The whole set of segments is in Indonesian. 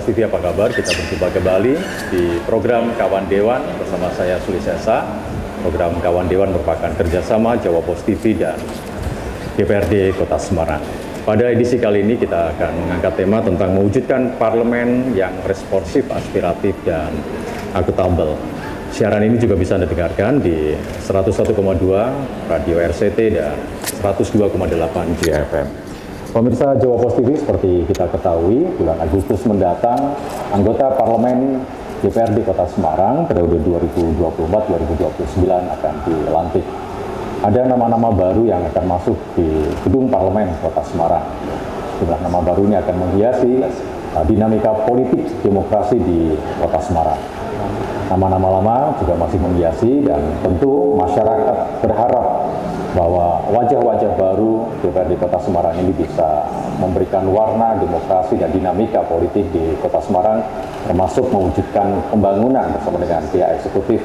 Kompas TV, apa kabar? Kita berjumpa kembali di program Kawan Dewan bersama saya Suli Sesa. Program Kawan Dewan merupakan kerjasama Jawa Post TV dan DPRD Kota Semarang. Pada edisi kali ini kita akan mengangkat tema tentang mewujudkan parlemen yang responsif, aspiratif, dan akuntabel. Siaran ini juga bisa Anda dengarkan di 101,2 Radio RCT dan 102,8 JFM. Pemirsa Jawa Post TV, seperti kita ketahui, bulan Agustus mendatang, anggota Parlemen DPRD Kota Semarang periode 2024-2029 akan dilantik. Ada nama-nama baru yang akan masuk di gedung Parlemen Kota Semarang. Jumlah nama baru ini akan menghiasi dinamika politik demokrasi di Kota Semarang. Nama-nama lama juga masih menghiasi, dan tentu masyarakat berharap bahwa wajah-wajah baru DPRD Kota Semarang ini bisa memberikan warna demokrasi dan dinamika politik di Kota Semarang, termasuk mewujudkan pembangunan bersama dengan pihak eksekutif,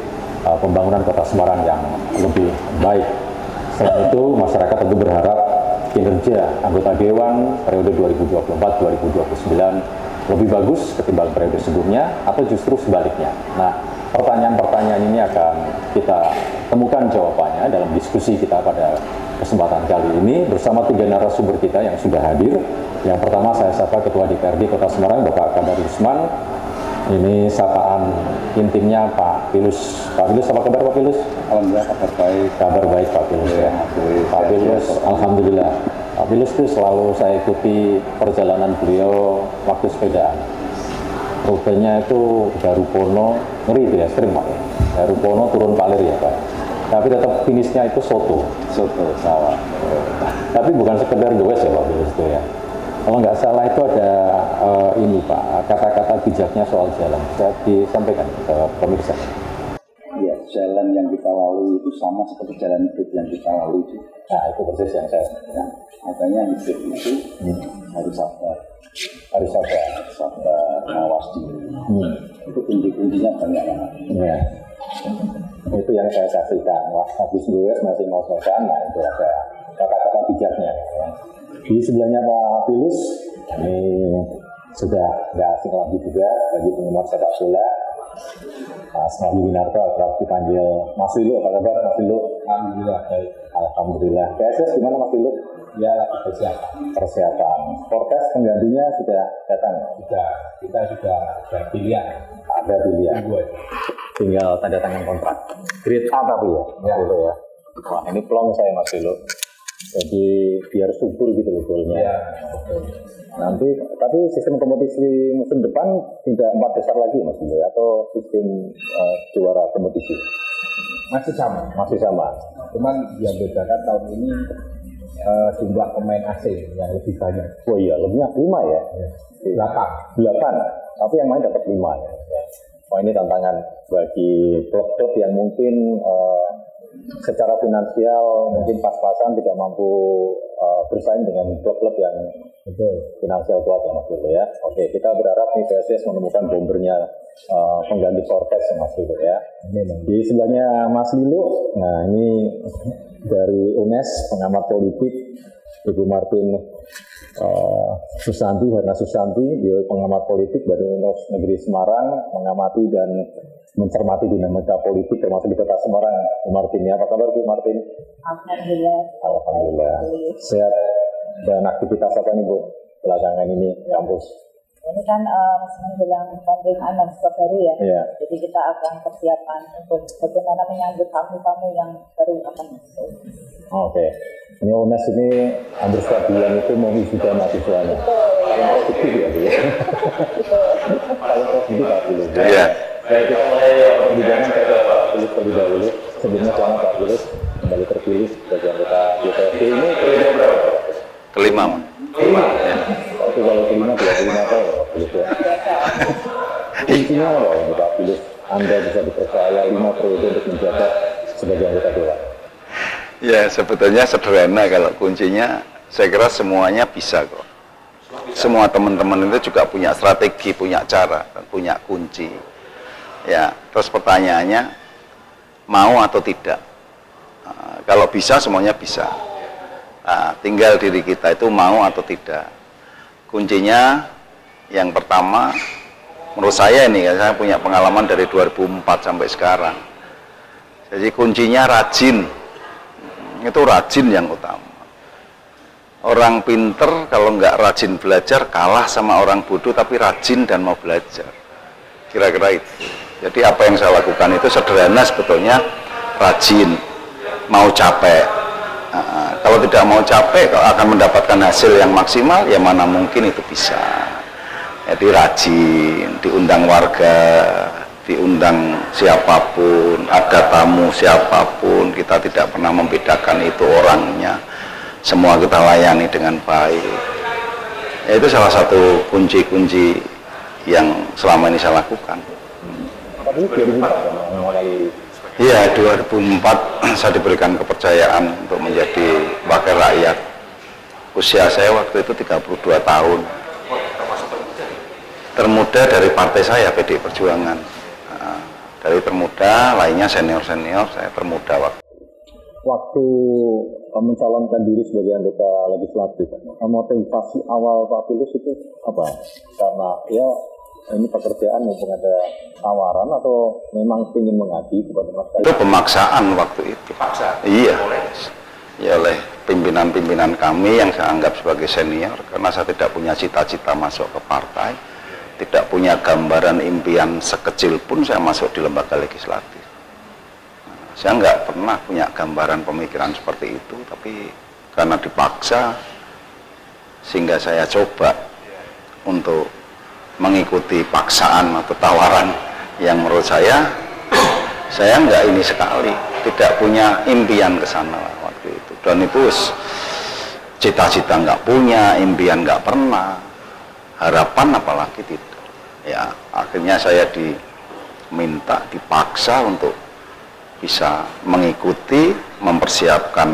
pembangunan Kota Semarang yang lebih baik. Selain itu, masyarakat tentu berharap kinerja anggota Dewan periode 2024-2029 lebih bagus ketimbang periode sebelumnya, atau justru sebaliknya. Nah, pertanyaan-pertanyaan ini akan kita temukan jawabannya dalam diskusi kita pada kesempatan kali ini bersama tiga narasumber kita yang sudah hadir. Yang pertama saya sapa Ketua DPRD Kota Semarang, Bapak Kadar Usman. Ini sapaan intimnya Pak Pilus. Pak Pilus, apa kabar Pak Pilus? Alhamdulillah, kabar baik. Kabar baik Pak Pilus ya. Pak Pilus, alhamdulillah. Pak Pilus itu selalu saya ikuti perjalanan beliau waktu sepedaan. Rutenya itu Darupono, ngeri itu ya, sering Pak ya. Darupono turun Palir ya Pak. Tapi tetap finishnya itu soto sawah. Tapi bukan sekedar goes ya Pak Pilus itu ya. Kalau nggak salah itu ada ini Pak, kata-kata bijaknya soal jalan. Saya disampaikan ke pemirsa. Ya, jalan yang kita lalui itu sama seperti jalan hidup yang kita lalui. Nah, itu persis yang saya. Nah, makanya hidup itu harus sabar. Harus Sabar, mawas diri. Itu kunci-kuncinya banyak banget. Ya. Itu yang saya saksikan. Wah, habis duet masih ngos-ngosan, nah itu ada kata-kata bijaknya. Ya. Di sebelahnya Pak Pilus, ini sudah nggak asing lagi juga bagi penggemar sepak bola. Mas Winarto akrab dipanggil Mas Lilo. Apa kabar Mas Lilo? Alhamdulillah baik. Alhamdulillah. PSS gimana Mas Lilo? Ya, lagi persiapan. Forecast penggantinya sudah datang? Sudah, kita sudah ada pilihan. Ada pilihan. Tinggal tanda tangan kontrak. Grade A tapi ya? Ya. Gitu ya. Wah, ini plong saya Mas Lilo. Jadi biar subur gitu loh golnya. Ya, Nanti, tapi sistem kompetisi musim depan tidak 4 besar lagi Mas Lilo, atau sistem juara kompetisi? masih sama. Masih sama. Cuman yang bedakan tahun ini jumlah pemain asing yang lebih banyak. Oh iya, lebihnya 5 ya? 8. Tapi yang main dapat 5 ya. Wah, ini tantangan bagi klub-klub yang mungkin secara finansial mungkin pas-pasan tidak mampu bersaing dengan klub-klub yang finansial kuat ya Mas Lilo ya. Oke, kita berharap nih PSS menemukan bombernya pengganti forecast Mas Lilo ya. Di sebelahnya Mas Lilo, nah ini dari UNES, pengamat politik, Ibu Martin Susanti, Herna Susanti, dia pengamat politik dari Universitas Negeri Semarang, mengamati dan mencermati dinamika politik termasuk di Kota Semarang. Bu Martin, ya, apa kabar Bu Martin? Alhamdulillah. Alhamdulillah. Sehat. Dan aktivitas apa nih Bu belakangan ini kampus? Ini kan menjelang pemerintahan mahasiswa baru ya. Iya. Jadi kita akan persiapan untuk bagaimana menyambut tamu-tamu yang baru akan masuk. Oke. Ini UNES ini hampir setiap bulan itu mau wisuda mahasiswanya. Paling produktif ya Bu ya. Paling produktif Pak Pilus. Iya. Kita mulai perbicaraan ke Pak Pilus terlebih dahulu. Sebelumnya selamat Pak Pilus kembali terpilih sebagai anggota DPRD. Ini periode berapa? Kelima. Ya. Tapi kalau kelima 25 tahun Pak Pilus ya. Intinya apa Pak Pilus? Anda bisa dipercaya 5 periode untuk menjabat sebagai anggota Dewan. Ya, sebetulnya sederhana. Kalau kuncinya saya kira semuanya bisa kok. Semua teman-teman itu juga punya strategi, punya cara, punya kunci. Ya, terus pertanyaannya mau atau tidak. Kalau bisa semuanya bisa. Tinggal diri kita itu mau atau tidak. Kuncinya yang pertama Menurut saya ini, saya punya pengalaman dari 2004 sampai sekarang. Jadi kuncinya rajin, itu rajin yang utama. Orang pinter kalau nggak rajin belajar kalah sama orang bodoh tapi rajin dan mau belajar. Kira-kira itu. Jadi apa yang saya lakukan itu sederhana sebetulnya, rajin, mau capek. Kalau tidak mau capek, kalau akan mendapatkan hasil yang maksimal, ya mana mungkin itu bisa. Jadi rajin, diundang warga, diundang siapapun, ada tamu siapapun, kita tidak pernah membedakan itu orangnya, semua kita layani dengan baik. Ya, itu salah satu kunci-kunci yang selama ini saya lakukan. Iya, 2004 saya diberikan kepercayaan untuk menjadi wakil rakyat. Usia saya waktu itu 32 tahun. Termuda dari partai saya, PDI Perjuangan. Dari termuda, lainnya senior-senior, saya termuda Waktu mencalonkan diri sebagai anggota legislatif, motivasi awal Pak Tulus itu apa? Karena ya ini pekerjaan mumpung ada tawaran atau memang ingin mengabdi kepada masyarakat? Itu pemaksaan waktu itu. Iya. Ya oleh pimpinan-pimpinan kami yang saya anggap sebagai senior, karena saya tidak punya cita-cita masuk ke partai, tidak punya gambaran impian sekecil pun saya masuk di lembaga legislatif. Saya nggak pernah punya gambaran pemikiran seperti itu, tapi karena dipaksa, sehingga saya coba untuk mengikuti paksaan atau tawaran yang menurut saya nggak ini sekali, tidak punya impian ke sana waktu itu. Dan itu cita-cita nggak punya, impian nggak pernah, harapan apalagi tidak. Ya, akhirnya saya diminta, dipaksa untuk bisa mengikuti, mempersiapkan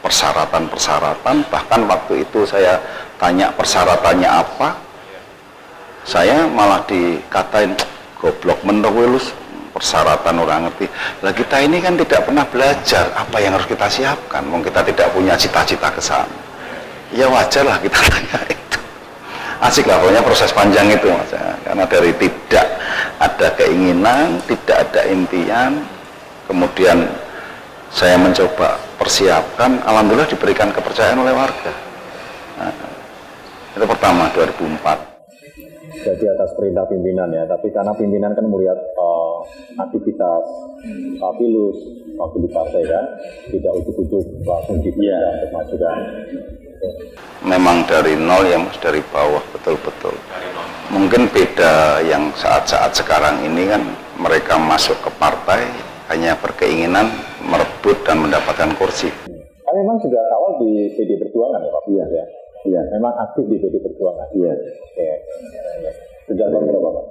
persyaratan-persyaratan. Bahkan waktu itu saya tanya persyaratannya apa, saya malah dikatain goblok menurut persyaratan orang ngerti. Lah kita ini kan tidak pernah belajar apa yang harus kita siapkan, wong kita tidak punya cita-cita ke sana. Ya wajar lah kita tanya itu. Asik lah pokoknya proses panjang itu Mas, karena dari tidak ada keinginan, tidak ada impian, kemudian saya mencoba persiapkan, alhamdulillah diberikan kepercayaan oleh warga. Nah, itu pertama 2004. Jadi atas perintah pimpinan ya, tapi karena pimpinan kan melihat aktivitas Pak Tulus waktu di partai kan, tidak ujuk-ujuk langsung dipilih untuk maju kan. Memang dari nol ya Mas, dari bawah betul-betul. Mungkin beda yang saat-saat sekarang ini kan mereka masuk ke partai hanya berkeinginan merebut dan mendapatkan kursi. Kami memang juga awal di PDI Perjuangan ya Pak? Iya ya. Iya, memang aktif di PDI Perjuangan. Iya. Oke. Sejak tahun berapa Pak?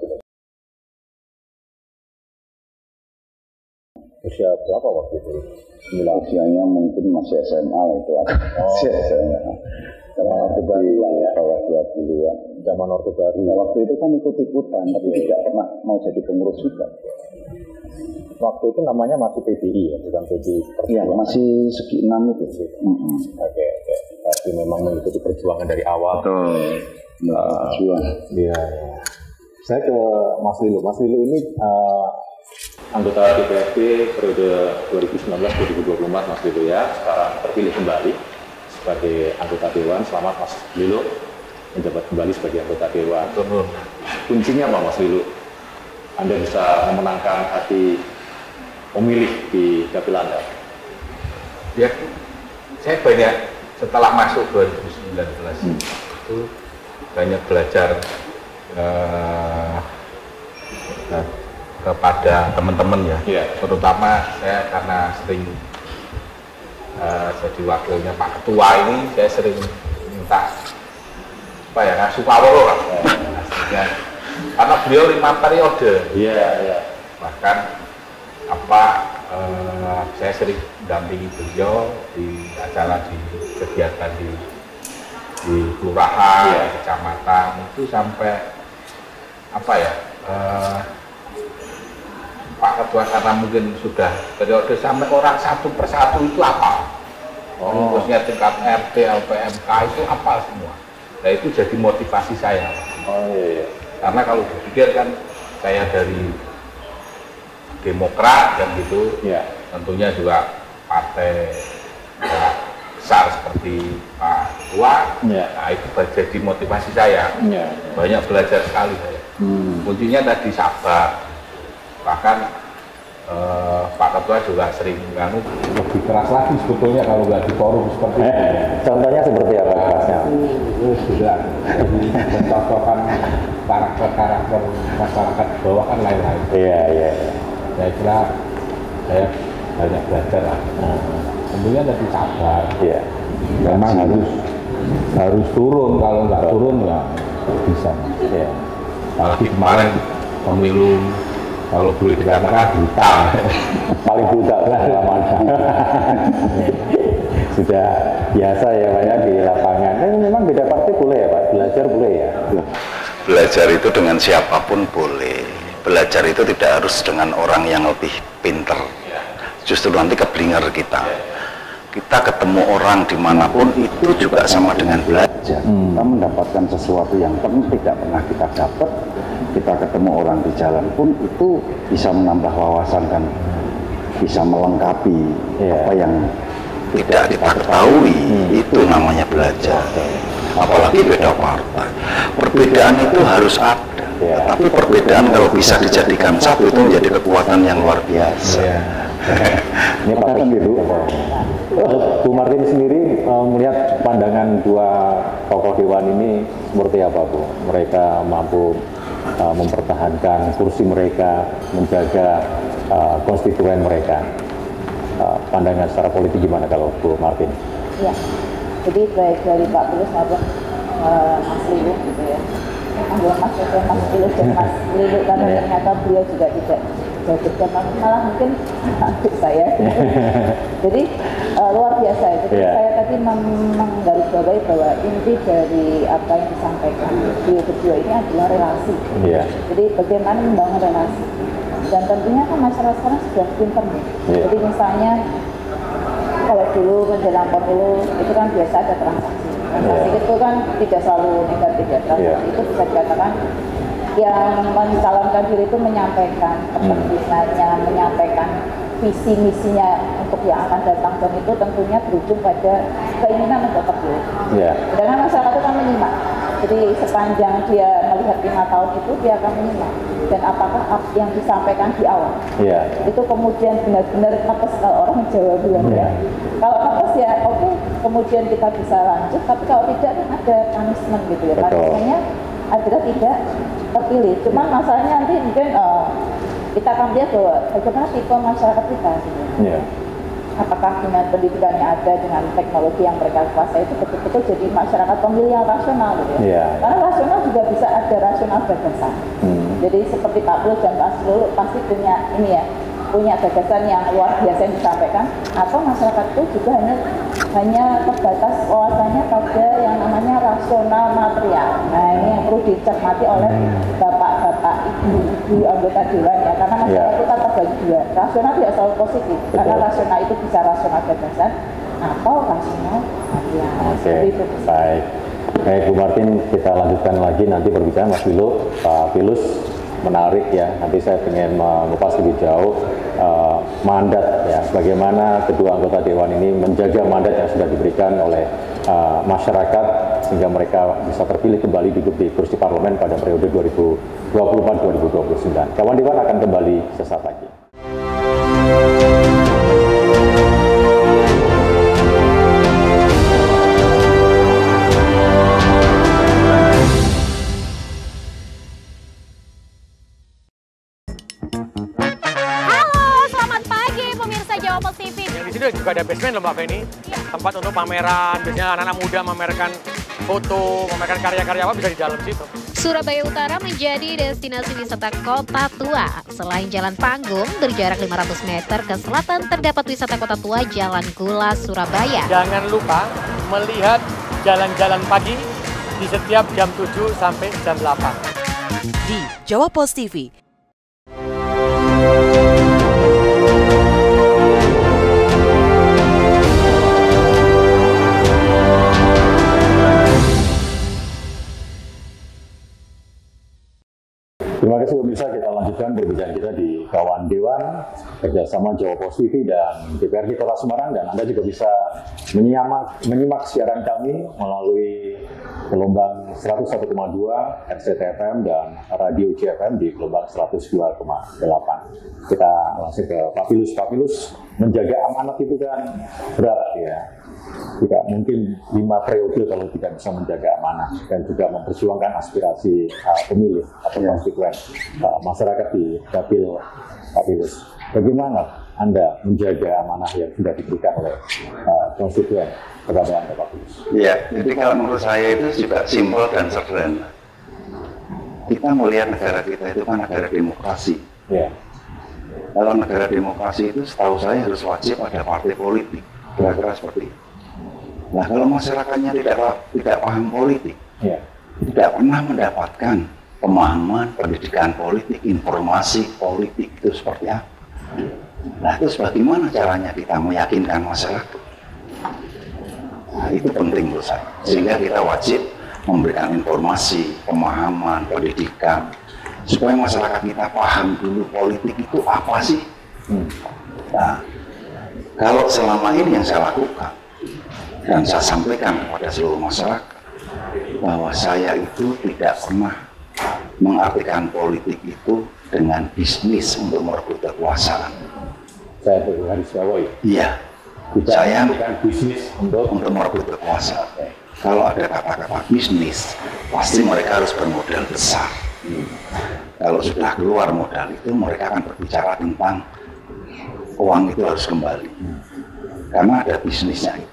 Usia berapa waktu itu? Usianya mungkin masih SMA itu. Masih SMA. Zaman Orde Baru lah ya. Bawah 20-an. Zaman Orde Baru. Nah, waktu itu kan ikut-ikutan, tapi tidak pernah mau jadi pengurus juga. Waktu itu namanya masih PDI ya, bukan PDI Perjuangan. Iya, masih segi 6 itu sih. Oke. Tapi memang mengikuti perjuangan dari awal. Betul. Iya. Saya ke Mas Lilo. Mas Lilo ini anggota DPRD periode 2019-2024 Mas Lilo ya. Sekarang terpilih kembali sebagai anggota Dewan. Selamat Mas Lilo menjabat kembali sebagai anggota Dewan. Kuncinya apa Mas Lilo? Anda bisa memenangkan hati pemilih di dapil Anda? Ya, saya banyak setelah masuk 2019 itu banyak belajar kepada teman-teman ya, terutama saya karena sering jadi wakilnya Pak Ketua ini, saya sering minta apa ya, ngasuh power lah, karena beliau 5 periode, bahkan saya sering mendampingi beliau di acara, di kegiatan di kelurahan, di kecamatan itu sampai Pak Ketua karena mungkin sudah periode sampai orang satu persatu itu apa, khususnya tingkat RT, LPMK itu apa semua. Nah itu jadi motivasi saya. Karena kalau dipikir kan saya dari Demokrat dan gitu, Ya. tentunya juga partai besar seperti Pak Tua, Ya. nah itu jadi motivasi saya. Ya. Banyak belajar sekali saya. Kuncinya tadi sabar. Bahkan Pak Ketua juga sering lebih keras lagi sebetulnya kalau nggak di forum seperti ini. Contohnya seperti apa kerasnya? Juga mencontohkan karakter masyarakat di bawah kan lain-lain. Iya, iya. Saya kira saya banyak belajar lah. Tentunya tadi sabar. Iya. Memang harus turun, kalau nggak turun ya nggak bisa. Iya. Apalagi kemarin pemilu kalau boleh dikatakan buta. Paling buta pengalaman. Sudah biasa ya Pak ya di lapangan. Memang beda partai boleh ya Pak, belajar boleh ya. Belajar itu dengan siapapun boleh. Belajar itu tidak harus dengan orang yang lebih pinter. Justru nanti keblinger kita. Kita ketemu orang dimanapun itu juga sama dengan belajar. Kita mendapatkan sesuatu yang tidak pernah kita dapat. Kita ketemu orang di jalan pun itu bisa menambah wawasan dan bisa melengkapi apa yang tidak kita ketahui. Itu namanya belajar. Apalagi beda partai. Perbedaan itu harus ada. Tapi perbedaan kalau bisa dijadikan satu itu menjadi kekuatan yang luar biasa. Ini Pak Biru. Bu Martin sendiri melihat pandangan dua tokoh dewan ini seperti apa Bu? Mereka mampu mempertahankan kursi mereka, menjaga konstituen mereka. Pandangan secara politik gimana kalau Bu Martin? Ya, jadi baik dari Pak Tulus maupun Mas Lili gitu ya. Mas Tulus dan Mas Lili karena ternyata beliau juga tidak jauh berbeda, malah mungkin adik saya. Jadi luar biasa ya. Jadi saya tadi menggarisbawahi bahwa inti dari apa yang disampaikan beliau berdua ini adalah relasi. Jadi bagaimana membangun relasi. Dan tentunya kan masyarakat sekarang sudah pintar nih. Jadi misalnya kalau dulu menjelang pemilu itu kan biasa ada transaksi. Transaksi itu kan tidak selalu negatif ya. Transaksi itu bisa dikatakan yang mencalonkan diri itu menyampaikan kepentingannya, menyampaikan visi misinya untuk yang akan datang, dan itu tentunya berujung pada keinginan untuk terpilih. Sedangkan masyarakat itu kan menyimak. Jadi sepanjang dia melihat 5 tahun itu dia akan menyimak. Dan apakah yang disampaikan di awal itu kemudian benar-benar nepes, kalau orang Jawa bilang ya. Kalau nepes ya oke, kemudian kita bisa lanjut. Tapi kalau tidak kan ada punishment gitu ya. Punishmentnya adalah tidak terpilih. Cuman masalahnya nanti mungkin kita akan lihat bahwa bagaimana tipe masyarakat kita gitu. Apakah dengan pendidikan yang ada, dengan teknologi yang mereka kuasai itu betul-betul jadi masyarakat pemilih yang rasional gitu ya. Karena rasional juga bisa ada rasional gagasan. Jadi seperti Pak Plus dan Pak Lulu pasti punya ini ya, punya gagasan yang luar biasa yang disampaikan, atau masyarakat itu juga hanya terbatas wawasannya pada yang namanya rasional material. Nah ini yang perlu dicermati oleh bapak-bapak, ibu-ibu anggota dewan ya, karena masyarakat itu kan terbagi dua. Rasional tidak selalu positif, karena rasional itu bisa rasional gagasan atau rasional material. Baik. Baik Bu Martin, kita lanjutkan lagi nanti berbicara Mas Lilo, Pak Pilus. Menarik ya, nanti saya ingin mengupas lebih jauh mandat ya, bagaimana kedua anggota dewan ini menjaga mandat yang sudah diberikan oleh masyarakat sehingga mereka bisa terpilih kembali duduk di kursi parlemen pada periode 2024-2029. Kawan dewan akan kembali sesaat lagi. Juga ada basement loh Mbak Feni, tempat untuk pameran, biasanya anak-anak muda memamerkan foto, memamerkan karya-karya apa bisa di dalam situ. Surabaya Utara menjadi destinasi wisata kota tua. Selain Jalan Panggung, berjarak 500 meter ke selatan terdapat wisata kota tua Jalan Gula Surabaya. Jangan lupa melihat jalan-jalan pagi di setiap jam 7 sampai jam 8. Di Jawa Pos TV. Terima kasih pemirsa, kita lanjutkan perbincangan kita di Kawan Dewan kerjasama Jawa Post TV dan DPRD Kota Semarang, dan Anda juga bisa menyimak siaran kami melalui gelombang 101,2 RCTI-FM dan Radio JFM di gelombang 102,8. Kita langsung ke Pak Pilus. Menjaga amanat itu kan berat ya. Tidak mungkin 5 periode kalau tidak bisa menjaga amanah dan juga memperjuangkan aspirasi pemilih atau konstituen masyarakat di Dapil Pak Pilus. Bagaimana Anda menjaga amanah yang sudah diberikan oleh konstituen kepada Anda Pak Pilus? Ya, jadi kalau menurut saya itu juga simpel dan sederhana. Kita melihat negara kita itu kan negara demokrasi. Ya. Kalau negara demokrasi itu setahu saya harus wajib ada partai politik, kira-kira seperti itu. Nah, kalau masyarakatnya tidak paham politik, ya, tidak pernah mendapatkan pemahaman pendidikan politik, informasi politik itu seperti apa. Nah, terus bagaimana caranya kita meyakinkan masyarakat? Nah, itu penting menurut saya. Sehingga kita wajib memberikan informasi, pemahaman, pendidikan, supaya masyarakat kita paham dulu politik itu apa sih. Nah, kalau selama ini yang saya lakukan, dan saya sampaikan kepada seluruh masyarakat bahwa saya itu tidak pernah mengartikan politik itu dengan bisnis untuk merebut kekuasaan. Saya garis bawahi. Iya. Saya bukan bisnis untuk merebut kekuasaan. Kalau ada kata-kata bisnis, pasti mereka harus bermodal besar. Kalau sudah keluar modal itu, mereka akan berbicara tentang uang itu harus kembali. Karena ada bisnisnya itu.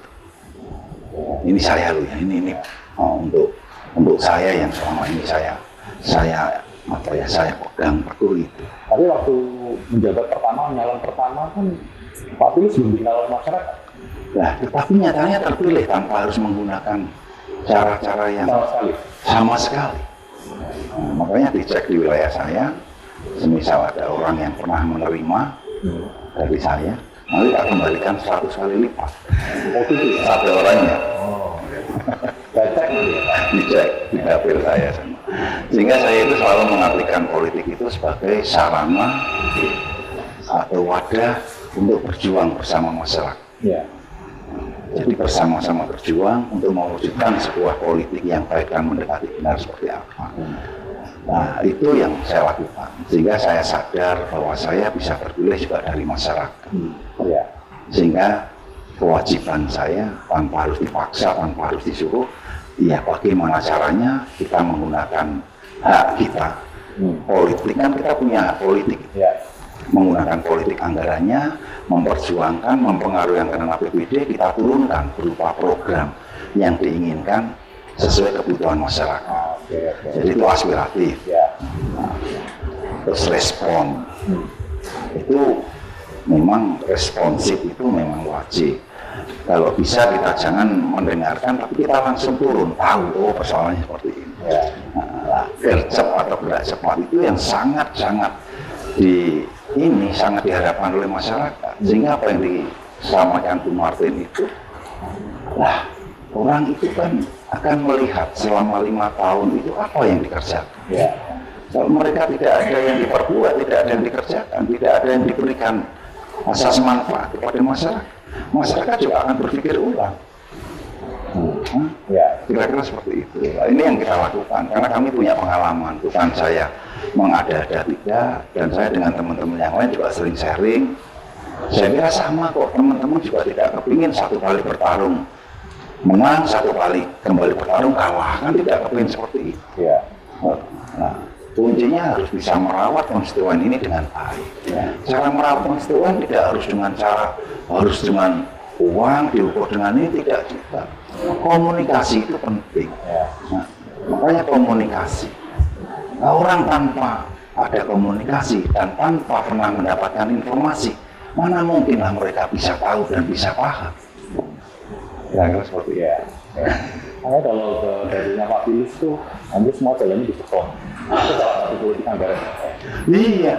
Ini saya loh ya, ini untuk saya yang selama ini saya pegang teguh itu. Tapi waktu menjabat pertama, nyalon pertama kan Pak Pilus belum dikenal masyarakat. Nah, tetapi nyatanya terpilih tanpa harus menggunakan cara-cara yang sama sekali. Nah, makanya dicek di wilayah saya, semisal ada orang yang pernah menerima dari saya, nanti tak kembalikan 100 kali lipat. Oh, itu satu orangnya. Dicek di dapil saya. Sehingga saya itu selalu mengartikan politik itu sebagai sarana atau wadah untuk berjuang bersama masyarakat. Ya. Jadi bersama-sama berjuang untuk mewujudkan sebuah politik yang baik dan mendekati benar seperti apa. Nah, itu yang saya lakukan. Sehingga saya sadar bahwa saya bisa terpilih juga dari masyarakat. Ya. Sehingga kewajiban saya tanpa harus dipaksa, tanpa harus disuruh, ya bagaimana caranya kita menggunakan hak kita. Politik kan kita punya hak politik. Ya. Menggunakan politik anggarannya, memperjuangkan, mempengaruhi anggaran APBD, kita turunkan berupa program yang diinginkan sesuai kebutuhan masyarakat. Jadi itu aspiratif. Nah, terus respon. Itu memang responsif, itu memang wajib. Kalau bisa kita jangan mendengarkan, tapi kita langsung turun, tahu persoalannya seperti ini. Nah, gercep atau gerak cepat itu yang sangat-sangat sangat diharapkan oleh masyarakat. Sehingga apa yang disampaikan Bu Martin itu, lah orang itu kan akan melihat selama 5 tahun itu apa yang dikerjakan. Kalau mereka tidak ada yang diperbuat, tidak ada yang dikerjakan, tidak ada yang diberikan asas manfaat kepada masyarakat, masyarakat juga akan berpikir ulang. Kira-kira seperti itu. Ini yang kita lakukan karena kami punya pengalaman, bukan saya mengada-ada tidak, dan saya dengan teman-teman yang lain juga sering sharing. Saya kira sama kok, teman-teman juga tidak kepingin 1 kali bertarung menang, 1 kali kembali bertarung kalah, kan tidak kepingin seperti itu. Nah, kuncinya harus bisa merawat konstituen ini dengan baik. Cara merawat konstituen tidak harus dengan cara dengan uang, diukur dengan ini, tidak juga. Komunikasi itu penting. Nah, makanya komunikasi. Nah, orang tanpa ada komunikasi dan tanpa pernah mendapatkan informasi, mana mungkinlah mereka bisa tahu dan bisa paham. Kira-kira seperti Karena kalau dari Pak Pilus tuh, hampir semua jalannya dibeton. Itu salah satu politik anggaran. Iya.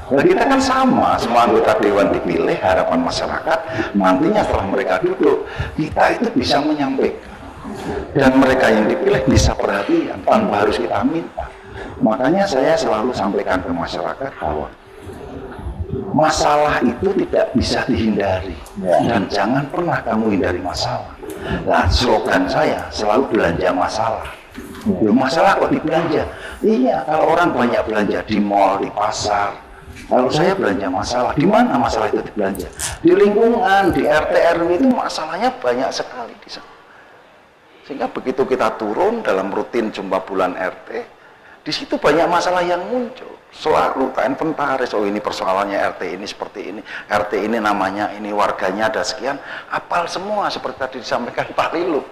Nah, kita kan sama, semua anggota dewan dipilih, harapan masyarakat nantinya setelah mereka duduk, kita itu bisa menyampaikan. Dan mereka yang dipilih bisa perhatian tanpa harus kita minta. Makanya saya selalu sampaikan ke masyarakat bahwa masalah itu tidak bisa dihindari dan jangan pernah kamu hindari masalah. Nah, slogan saya selalu belanja masalah. Masalah kok dibelanja? Iya, kalau orang banyak belanja di mall, di pasar. Kalau saya belanja masalah, di mana masalah itu dibelanja? Di lingkungan, di RT RW itu masalahnya banyak sekali di sana. Sehingga begitu kita turun dalam rutin jumpa bulan RT, di situ banyak masalah yang muncul. Selalu tak inventaris, oh ini persoalannya RT ini seperti ini, RT ini namanya ini, warganya ada sekian, apal semua seperti tadi disampaikan Pak Lilu.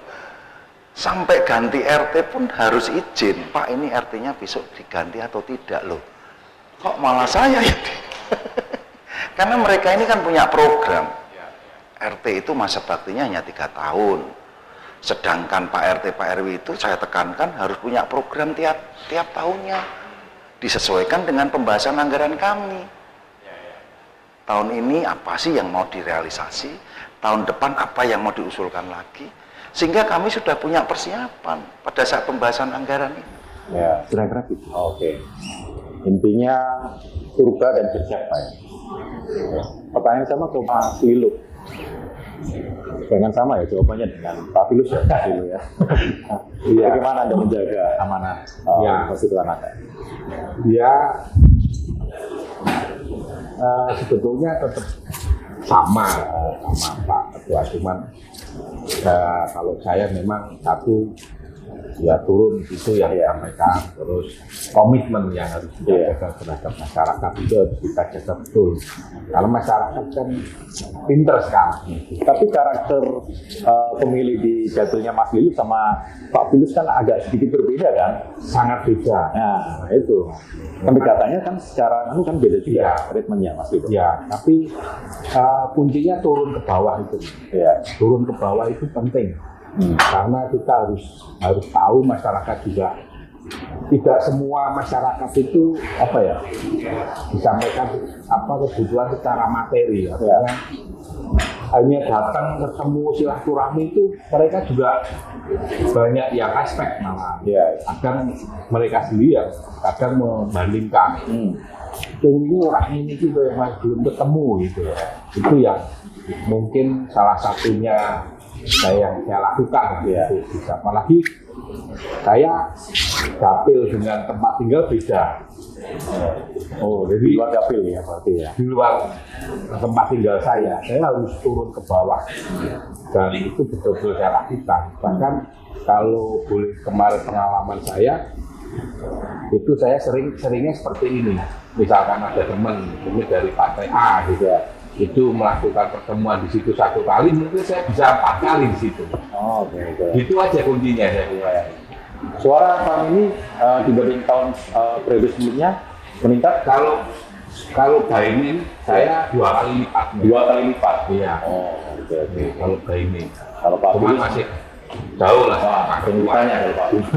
Sampai ganti RT pun harus izin, Pak ini RT-nya besok diganti atau tidak loh. Kok malah saya ya? Karena mereka ini kan punya program. RT itu masa baktinya hanya 3 tahun. Sedangkan Pak RT, Pak RW itu saya tekankan harus punya program tiap tahunnya. Disesuaikan dengan pembahasan anggaran kami. Tahun ini apa sih yang mau direalisasi? Tahun depan apa yang mau diusulkan lagi? Sehingga kami sudah punya persiapan pada saat pembahasan anggaran ini. Ya, kira-kira gitu. Oke. Intinya surga dan bersiap, Pak. Pertanyaan sama ke Pak Lilu. Jangan sama ya jawabannya dengan Pak Filus ya, Pak Lilu ya. Iya. Bagaimana Anda menjaga amanah konstituen Anda? Ya, sebetulnya tetap sama Pak Ketua, cuman kalau saya memang satu ya turun itu yang disampaikan, terus komitmen yang harus dijaga terhadap masyarakat itu harus kita jaga betul. Kalau masyarakat kan pinter sekarang, tapi karakter pemilih di jatuhnya Mas Lilu sama Pak Filus kan agak sedikit berbeda kan? Sangat beda. Nah itu pendekatannya kan secara kan beda juga ritmenya Mas Lilu. Ya, tapi kuncinya turun ke bawah itu. Ya. Turun ke bawah itu penting. Karena kita harus tahu masyarakat juga tidak semua masyarakat itu disampaikan kebutuhan secara materi, artinya hanya datang ketemu silaturahmi itu mereka juga banyak yang aspek malah kadang mereka sendiri kadang membandingkan ini orang ini gitu yang belum ketemu gitu ya, itu yang mungkin salah satunya yang saya lakukan gitu. Apalagi saya dapil dengan tempat tinggal beda. Jadi di luar dapil ya berarti ya. Di luar tempat tinggal saya harus turun ke bawah dan itu betul-betul saya lakukan. Bahkan kalau boleh kemarin pengalaman saya itu saya seringnya seperti ini. Misalkan ada teman dari partai A gitu ya, itu melakukan pertemuan di situ 1 kali, mungkin saya bisa 4 kali di situ. Itu aja kuncinya saya. Suara tahun ini dibanding tahun periode sebelumnya meningkat? Kalau Bahini saya 2 kali lipat. 2 kali lipat? Iya. Kalau Bahini. Kalau Pak Filus masih jauh lah. Pengurutannya kalau Pak Filus.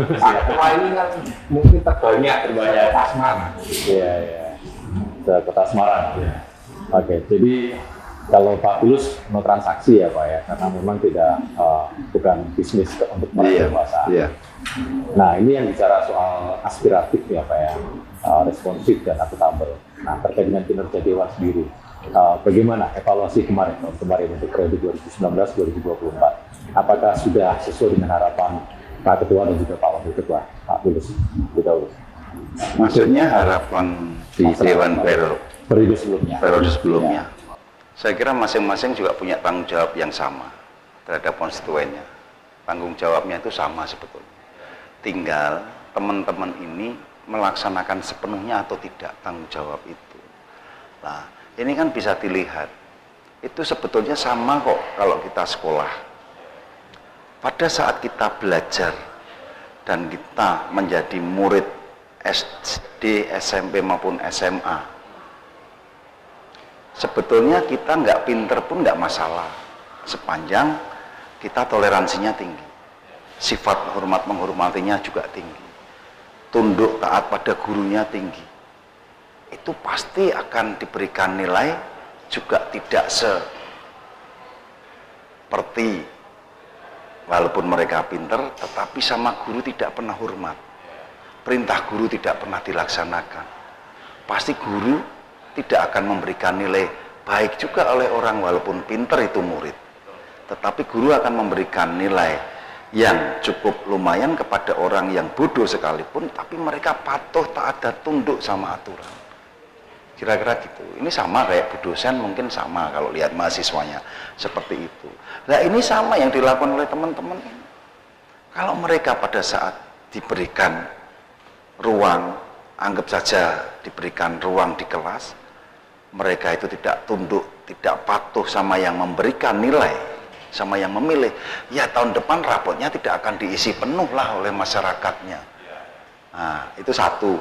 Pak ini kan mungkin terbanyak Kota Semarang. Iya. Kota Semarang. Oke, jadi kalau Pak Filus no transaksi ya Pak ya, karena memang bukan bisnis untuk meraih kekuasaan. Nah ini yang bicara soal aspiratif ya Pak ya, responsif dan akuntabel. Nah terkait dengan kinerja Dewan sendiri, bagaimana evaluasi kemarin untuk periode 2019-2024? Apakah sudah sesuai dengan harapan Pak Ketua dan juga Pak Wakil Ketua Pak Filus? Maksudnya harapan di Dewan periode sebelumnya. Saya kira masing-masing juga punya tanggung jawab yang sama terhadap konstituennya. Tanggung jawabnya itu sama sebetulnya. Tinggal teman-teman ini melaksanakan sepenuhnya atau tidak tanggung jawab itu. Nah, ini kan bisa dilihat. Itu sebetulnya sama kok kalau kita sekolah. Pada saat kita belajar dan kita menjadi murid SD, SMP maupun SMA, sebetulnya kita nggak pinter pun nggak masalah, sepanjang kita toleransinya tinggi, sifat hormat menghormatinya juga tinggi, tunduk taat pada gurunya tinggi. Itu pasti akan diberikan nilai juga tidak seperti walaupun mereka pinter, tetapi sama guru tidak pernah hormat. perintah guru tidak pernah dilaksanakan, pasti guru tidak akan memberikan nilai baik juga oleh orang walaupun pinter itu murid. Tetapi guru akan memberikan nilai yang cukup lumayan kepada orang yang bodoh sekalipun, tapi mereka patuh, taat dan tunduk sama aturan. Kira-kira gitu. Ini sama kayak Bu dosen, mungkin sama kalau lihat mahasiswanya seperti itu. Nah ini sama yang dilakukan oleh teman-teman ini. Kalau mereka pada saat diberikan ruang, anggap saja diberikan ruang di kelas, mereka itu tidak tunduk, tidak patuh sama yang memberikan nilai, sama yang memilih, ya tahun depan rapotnya tidak akan diisi penuh lah oleh masyarakatnya. Nah itu satu.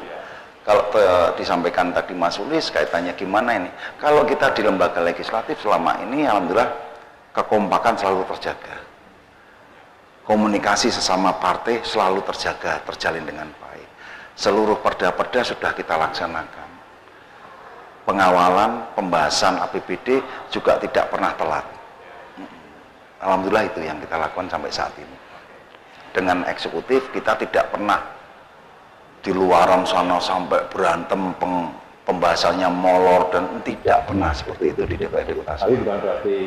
Kalau disampaikan tadi Mas Ulis kaitannya gimana ini, kalau kita di lembaga legislatif selama ini alhamdulillah kekompakan selalu terjaga, komunikasi sesama partai selalu terjaga, terjalin dengan baik. Seluruh perda-perda sudah kita laksanakan, pengawalan, pembahasan APBD juga tidak pernah telat. Alhamdulillah itu yang kita lakukan sampai saat ini. Dengan eksekutif kita tidak pernah di luaran sana sampai berantem, pembahasannya molor, dan tidak pernah seperti itu di DPRD Kota Semarang. Tapi bukan berarti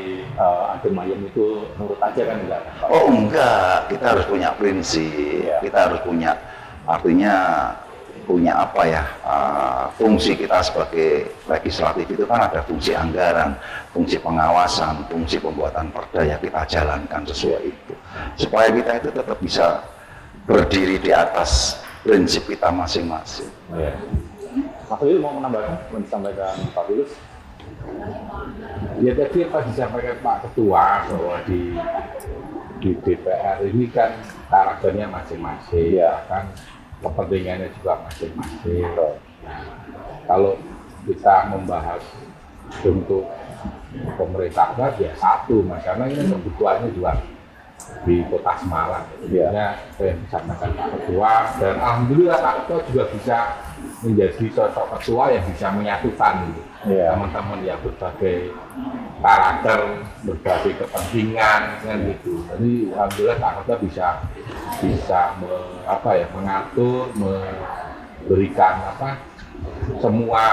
adem ayem itu nurut aja kan, enggak? Oh enggak, kita harus punya prinsip, kita harus punya, artinya punya apa ya, fungsi kita sebagai legislatif itu kan ada fungsi anggaran, fungsi pengawasan, fungsi pembuatan perda, ya kita jalankan sesuai itu supaya kita itu tetap bisa berdiri di atas prinsip kita masing-masing. Ya. Mas Wil mau menambahkan, mau disampaikan Pak Tulus? Ya tadi apa disampaikan Pak Ketua bahwa di DPR ini kan karakternya masing-masing, ya kan kepentingannya juga masing-masing. Nah, kalau kita membahas untuk pemerintah ya satu, Mas, karena ini kebutuhannya juga di Kota Semarang. Jadinya saya disampaikan Pak Ketua, dan alhamdulillah Pak Ketua juga bisa menjadi sosok ketua yang bisa menyatukan teman-teman yang berbagai karakter, berbagai kepentingan kan gitu. Jadi alhamdulillah Pak Ketua bisa mengatur, memberikan semua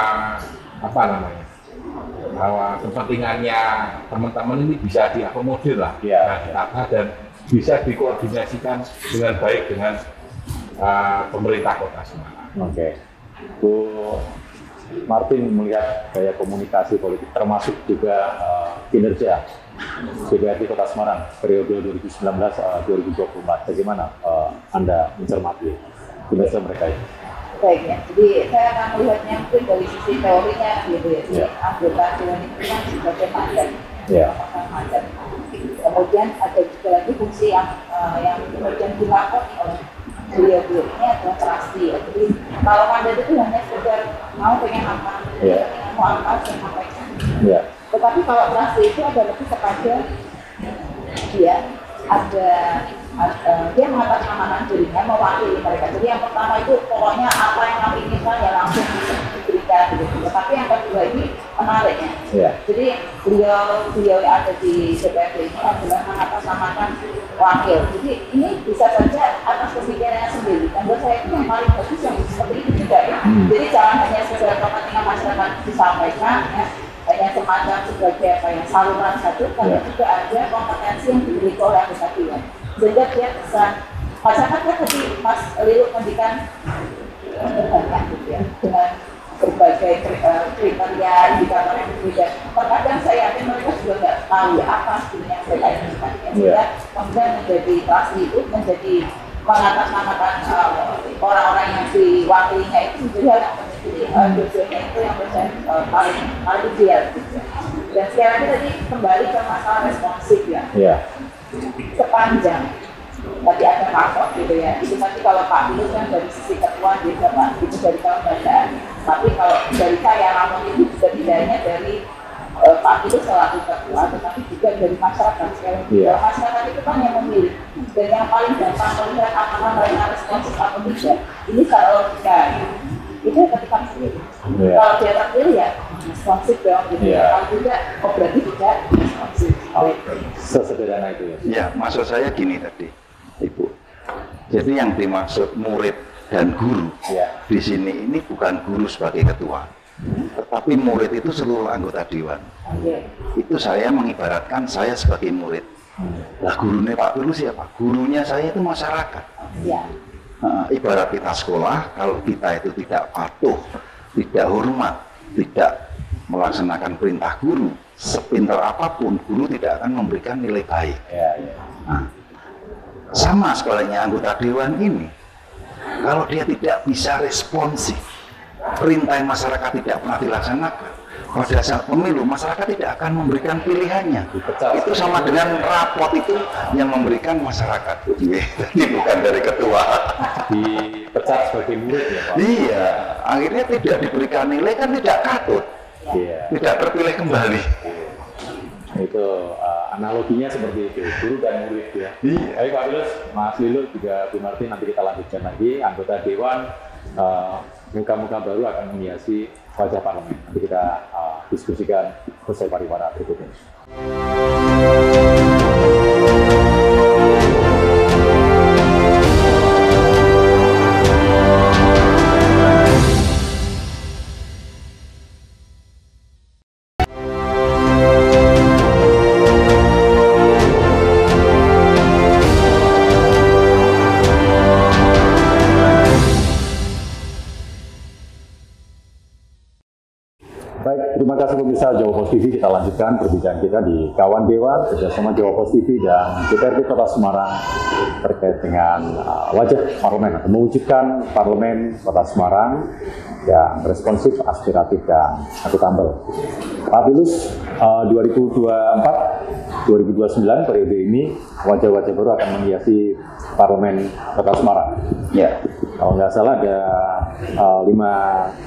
bahwa kepentingannya teman-teman ini bisa diakomodir lah, dan bisa dikoordinasikan dengan baik dengan pemerintah Kota Semarang. Oke. Bu Martin melihat gaya komunikasi politik termasuk juga kinerja DPRD Kota Semarang periode 2019-2024, bagaimana Anda mencermati kinerja mereka ini? Baik ya, jadi saya akan melihatnya mungkin dari sisi teorinya gitu ya. Anggota dewan itu kan sebagai mandat, mandat. Kemudian ada juga lagi fungsi yang kemudian dilakoni oleh beliau-beliau ini adalah trustee ya. Jadi kalau mandat itu hanya sekedar mau pengen apa, mau apa saya sampaikan. Tetapi kalau trustee itu ada lebih kepada dia mengatasnamakan dirinya, mewakili mereka. Jadi yang pertama itu pokoknya apa yang kami inginkan ya langsung diberikan gitu. Tapi yang kedua ini menariknya. Jadi beliau yang ada di DPRD ini adalah mengatasnamakan wakil. Jadi ini bisa saja atas pemikirannya sendiri. Dan buat saya itu yang paling bagus yang seperti itu juga ya. Jadi jangan hanya sekedar kepentingan masyarakat disampaikan ya. Hanya semacam sebagai saluran satu, tapi juga ada kompetensi yang dimiliki oleh anggota dewan. Sehingga dia bisa, masyarakat kan tadi Mas Liu mendikan banyak gitu ya, dengan berbagai kriteria, indikator yang berbeda. Terkadang saya yakin mereka juga nggak tahu ya apa sebenarnya yang mereka inginkan. Sehingga kemudian menjadi trustee itu menjadi mengatasnamakan orang-orang yang diwakilinya itu menjadi hal yang penting. Jadi tujuannya itu yang menurut saya paling ideal gitu. Dan sekali lagi tadi kembali ke masalah responsif ya. Sepanjang tadi ada rapor gitu ya, itu nanti kalau Pak Bilus kan dari sisi ketua dia Pak itu dari kelembagaan, tapi kalau dari saya rapor itu juga tidak hanya dari Pak Bilus selaku ketua, tetapi juga dari masyarakat sekali. Masyarakat itu kan yang memilih, dan yang paling gampang melihat apakah mereka responsif atau tidak ini secara logika itu ketika pilih. Kalau dia terpilih ya responsif dong gitu ya. Kalau tidak, berarti tidak responsif. Sesederhana itu ya. Ya, maksud saya gini tadi, Ibu. Jadi yang dimaksud murid dan guru. Di sini ini bukan guru sebagai ketua, tetapi murid itu seluruh anggota dewan. Itu saya mengibaratkan saya sebagai murid. Lah gurunya Pak Firly siapa? Gurunya saya itu masyarakat. Ibarat kita sekolah, kalau kita itu tidak patuh, tidak hormat, tidak melaksanakan perintah guru, sepintar apapun, guru tidak akan memberikan nilai baik. Nah, sama sekolahnya anggota dewan ini, kalau dia tidak bisa responsif, perintah masyarakat tidak pernah dilaksanakan, pada saat pemilu masyarakat tidak akan memberikan pilihannya. Itu sama dengan rapot itu yang memberikan masyarakat. Jadi bukan dari ketua. Dipecat sebagai murid ya Pak? Iya, akhirnya tidak diberikan nilai kan tidak katut. Tidak terpilih kembali. Itu analoginya seperti itu, guru dan murid ya. Baik Pak Firly, Mas Lilo juga Bu Martin, nanti kita lanjutkan lagi. Anggota dewan muka-muka baru akan menghiasi wajah parlemen. Nanti kita diskusikan usai pariwara berikut ini. Baik, terima kasih pemirsa Jawa Post TV. Kita lanjutkan perbincangan kita di Kawan Dewan bersama Jawa Post TV dan DPRD Kota Semarang terkait dengan wajah parlemen atau mewujudkan parlemen Kota Semarang yang responsif, aspiratif dan akuntabel. Pak Firly, 2024-2029 periode ini wajah-wajah baru akan menghiasi parlemen Kota Semarang. Ya. Kalau nggak salah ada 5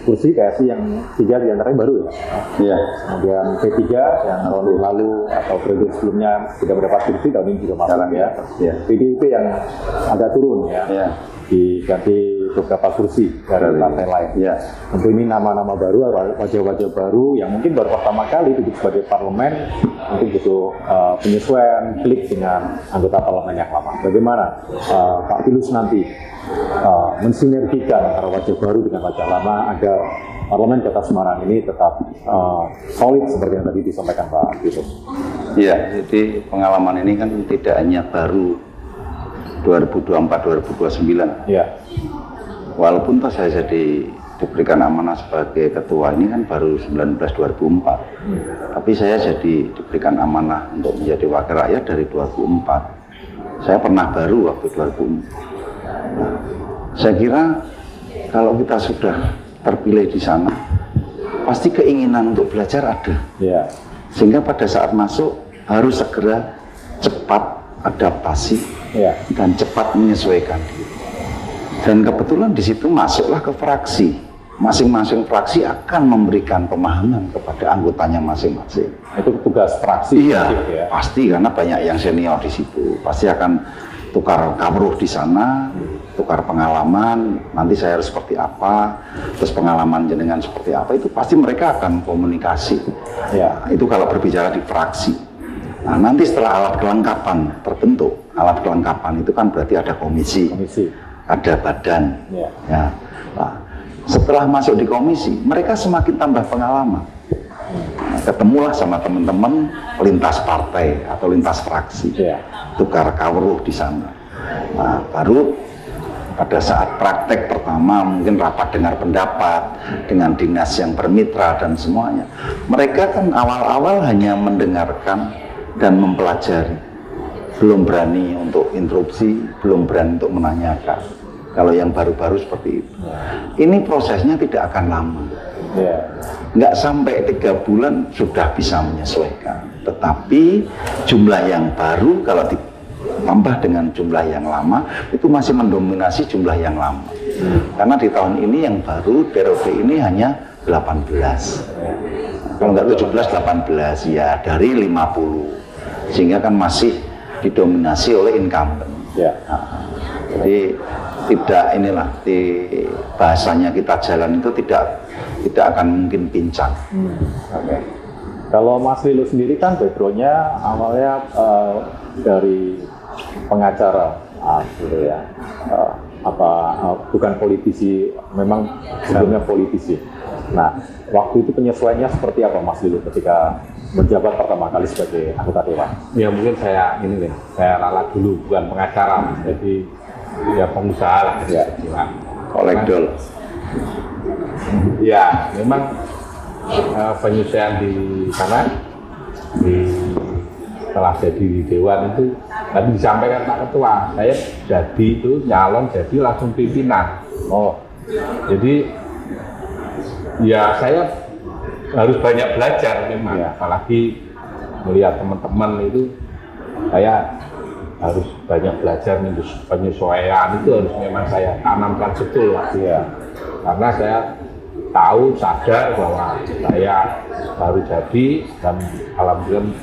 kursi KSI yang 3 diantaranya baru ya. Iya. Kemudian P3 yang tahun lalu atau periode sebelumnya tidak mendapat kursi, tahun ini juga masuk ya. PDIP yang agak turun ya. Diganti beberapa kursi dari partai lain. Tentu ini nama-nama baru, wajah-wajah baru yang mungkin baru pertama kali duduk sebagai parlemen, mungkin butuh penyesuaian, klik dengan anggota parlemen yang lama. Bagaimana Pak Firly nanti mensinergikan antara wajah baru dengan wajah lama agar parlemen Kota Semarang ini tetap solid seperti yang tadi disampaikan Pak Firly? Iya, jadi pengalaman ini kan tidak hanya baru 2024-2029. Walaupun saya diberikan amanah sebagai ketua ini kan baru 19-2004. Tapi saya jadi diberikan amanah untuk menjadi wakil rakyat dari 2004. Saya pernah baru waktu 2004. Nah, saya kira kalau kita sudah terpilih di sana, pasti keinginan untuk belajar ada. Sehingga pada saat masuk harus segera cepat adaptasi dan cepat menyesuaikan diri. Dan kebetulan di situ masuklah ke fraksi. Masing-masing fraksi akan memberikan pemahaman kepada anggotanya masing-masing. Itu tugas fraksi. Iya, pasti karena banyak yang senior di situ. Pasti akan tukar kawruh di sana, tukar pengalaman. Nanti saya harus seperti apa, terus pengalaman jenengan seperti apa. Itu pasti mereka akan komunikasi. Itu kalau berbicara di fraksi. Nah, nanti setelah alat kelengkapan terbentuk, alat kelengkapan itu kan berarti ada komisi. Ada badan. Nah, setelah masuk di komisi, mereka semakin tambah pengalaman. Nah, ketemulah sama teman-teman lintas partai atau lintas fraksi, tukar kawruh di sana. Nah, baru pada saat praktek pertama mungkin rapat dengar pendapat dengan dinas yang bermitra dan semuanya. Mereka kan awal-awal hanya mendengarkan dan mempelajari, belum berani untuk interupsi, belum berani untuk menanyakan. Kalau yang baru-baru seperti itu, ini prosesnya tidak akan lama. Nggak sampai 3 bulan sudah bisa menyesuaikan. Tetapi jumlah yang baru kalau ditambah dengan jumlah yang lama itu masih mendominasi jumlah yang lama. Karena di tahun ini yang baru periode ini hanya 18. Kalau nggak 17, 18 ya dari 50. Sehingga kan masih didominasi oleh incumbent. Jadi tidak di bahasanya kita jalan itu tidak akan mungkin pincang. Kalau Mas Lilo sendiri kan backgroundnya awalnya dari pengacara, gitu ya. bukan politisi, memang sebelumnya politisi. Nah, waktu itu penyesuaiannya seperti apa Mas Lilo ketika menjabat pertama kali sebagai anggota dewan? Ya mungkin saya ralat dulu, bukan pengacara, jadi ya pengusaha lah. Ya. Kolektor. Ya, memang penyesuaian karena setelah jadi dewan itu tadi disampaikan Pak Ketua, saya jadi itu nyalon jadi langsung pimpinan. Jadi ya saya harus banyak belajar memang, apalagi melihat teman-teman itu saya harus banyak belajar penyesuaian itu harus memang saya tanamkan betul karena saya tahu sadar bahwa saya baru jadi dan alhamdulillah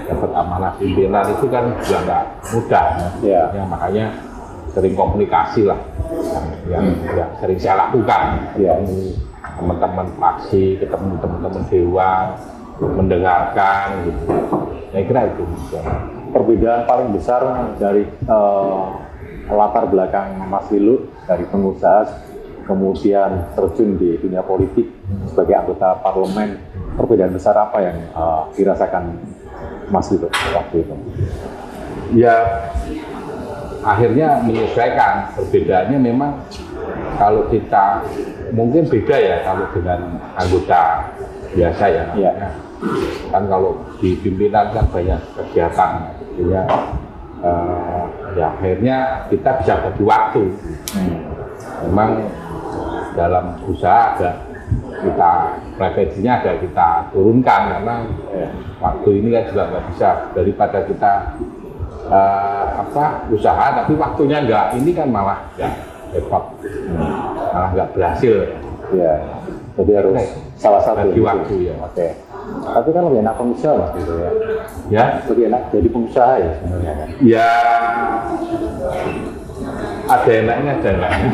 dapat amanah pimpinan itu kan juga nggak mudah ya, makanya sering komunikasi lah yang sering saya lakukan, ketemu teman-teman fraksi, ketemu teman-teman dewan, mendengarkan gitu. Saya kira itu perbedaan paling besar dari latar belakang Mas Lilo dari pengusaha kemudian terjun di dunia politik sebagai anggota parlemen, perbedaan besar apa yang dirasakan Mas Lilo waktu itu? Ya akhirnya menyesuaikan. Perbedaannya memang kalau kita mungkin beda ya kalau dengan anggota biasa ya. Kan kalau di pimpinan kan banyak kegiatan, ya akhirnya kita bisa bagi waktu. Memang dalam usaha frekuensinya ada kita turunkan karena waktu ini kan juga nggak bisa, daripada kita usaha tapi waktunya nggak, ini kan malah repot, malah nggak berhasil. Jadi harus salah satu bagi waktu ya. Tapi kan lebih enak pengusaha Mas gitu ya. Lebih enak jadi pengusaha ya sebenarnya kan. Ya ada enaknya ada enaknya.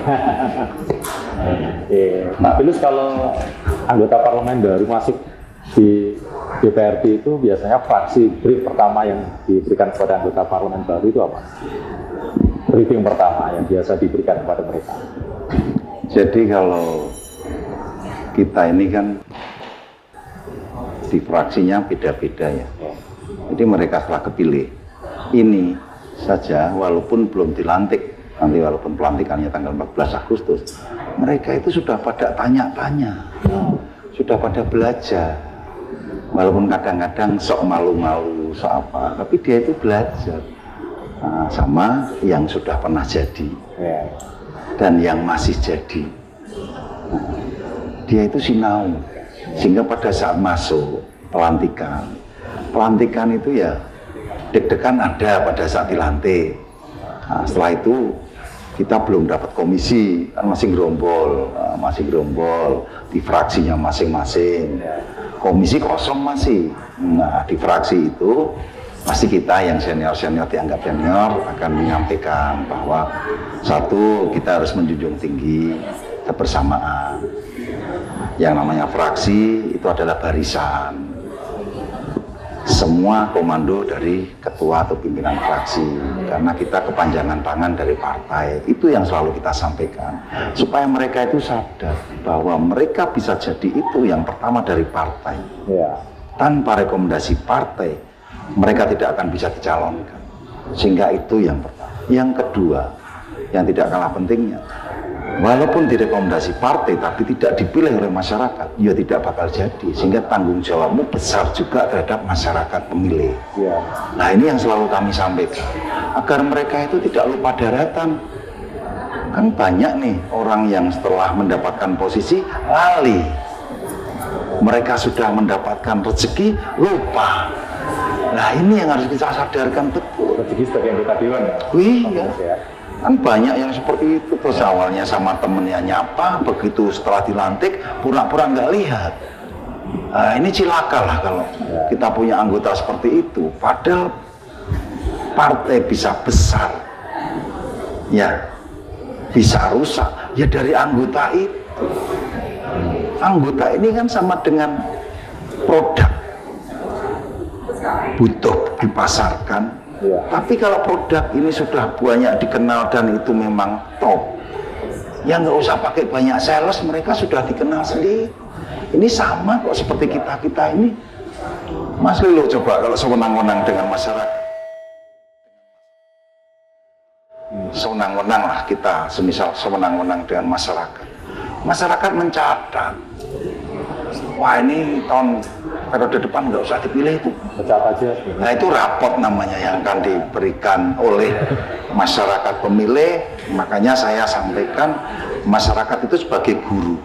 Pak Pilus, kalau anggota parlemen baru masuk di DPRD itu biasanya fraksi brief pertama yang diberikan kepada anggota parlemen baru itu apa? Briefing pertama yang biasa diberikan kepada mereka. Jadi kalau kita ini kan di fraksinya beda-beda ya. Jadi mereka setelah kepilih ini saja walaupun belum dilantik, nanti walaupun pelantikannya tanggal 14 Agustus, mereka itu sudah pada tanya-tanya, sudah pada belajar. Walaupun kadang-kadang sok malu-malu, sok apa, tapi dia itu belajar. Nah, sama yang sudah pernah jadi dan yang masih jadi. Nah, dia itu sinau, sehingga pada saat masuk pelantikan itu ya deg-degan ada pada saat dilantik. Nah, setelah itu kita belum dapat komisi, kan masih gerombol di fraksinya masing-masing. Komisi kosong masih. Nah, di fraksi itu pasti kita yang senior-senior dianggap senior akan menyampaikan bahwa satu, kita harus menjunjung tinggi kebersamaan. Yang namanya fraksi itu adalah barisan. Semua komando dari ketua atau pimpinan fraksi, karena kita kepanjangan tangan dari partai. Itu yang selalu kita sampaikan, supaya mereka itu sadar bahwa mereka bisa jadi itu yang pertama dari partai. Tanpa rekomendasi partai, mereka tidak akan bisa dicalonkan. Sehingga itu yang pertama. Yang kedua, yang tidak kalah pentingnya, walaupun direkomendasi partai tapi tidak dipilih oleh masyarakat, ya tidak bakal jadi. Sehingga tanggung jawabmu besar juga terhadap masyarakat pemilih. Nah, ini yang selalu kami sampaikan, agar mereka itu tidak lupa daratan. Kan banyak nih orang yang setelah mendapatkan posisi lali. Mereka sudah mendapatkan rezeki, lupa. Nah, ini yang harus kita sadarkan betul. Rezeki sebagai anggota dewan ya? Iya. Kan banyak yang seperti itu, terus awalnya sama temennya nyapa, begitu setelah dilantik pura-pura nggak lihat. Nah, ini cilaka lah kalau kita punya anggota seperti itu. Padahal partai bisa besar, ya bisa rusak, ya dari anggota itu. Anggota ini kan sama dengan produk, butuh dipasarkan. Tapi kalau produk ini sudah banyak dikenal dan itu memang top, Ya nggak usah pakai banyak sales, mereka sudah dikenal sendiri. Ini sama kok seperti kita ini. Mas Lilo coba kalau sewenang-wenang dengan masyarakat. Sewenang-wenang lah kita, semisal sewenang-wenang dengan masyarakat. Masyarakat mencatat, wah ini tahun periode depan nggak usah dipilih itu. Mencatat aja. Nah itu raport namanya yang akan diberikan oleh masyarakat pemilih. Makanya saya sampaikan masyarakat itu sebagai guru.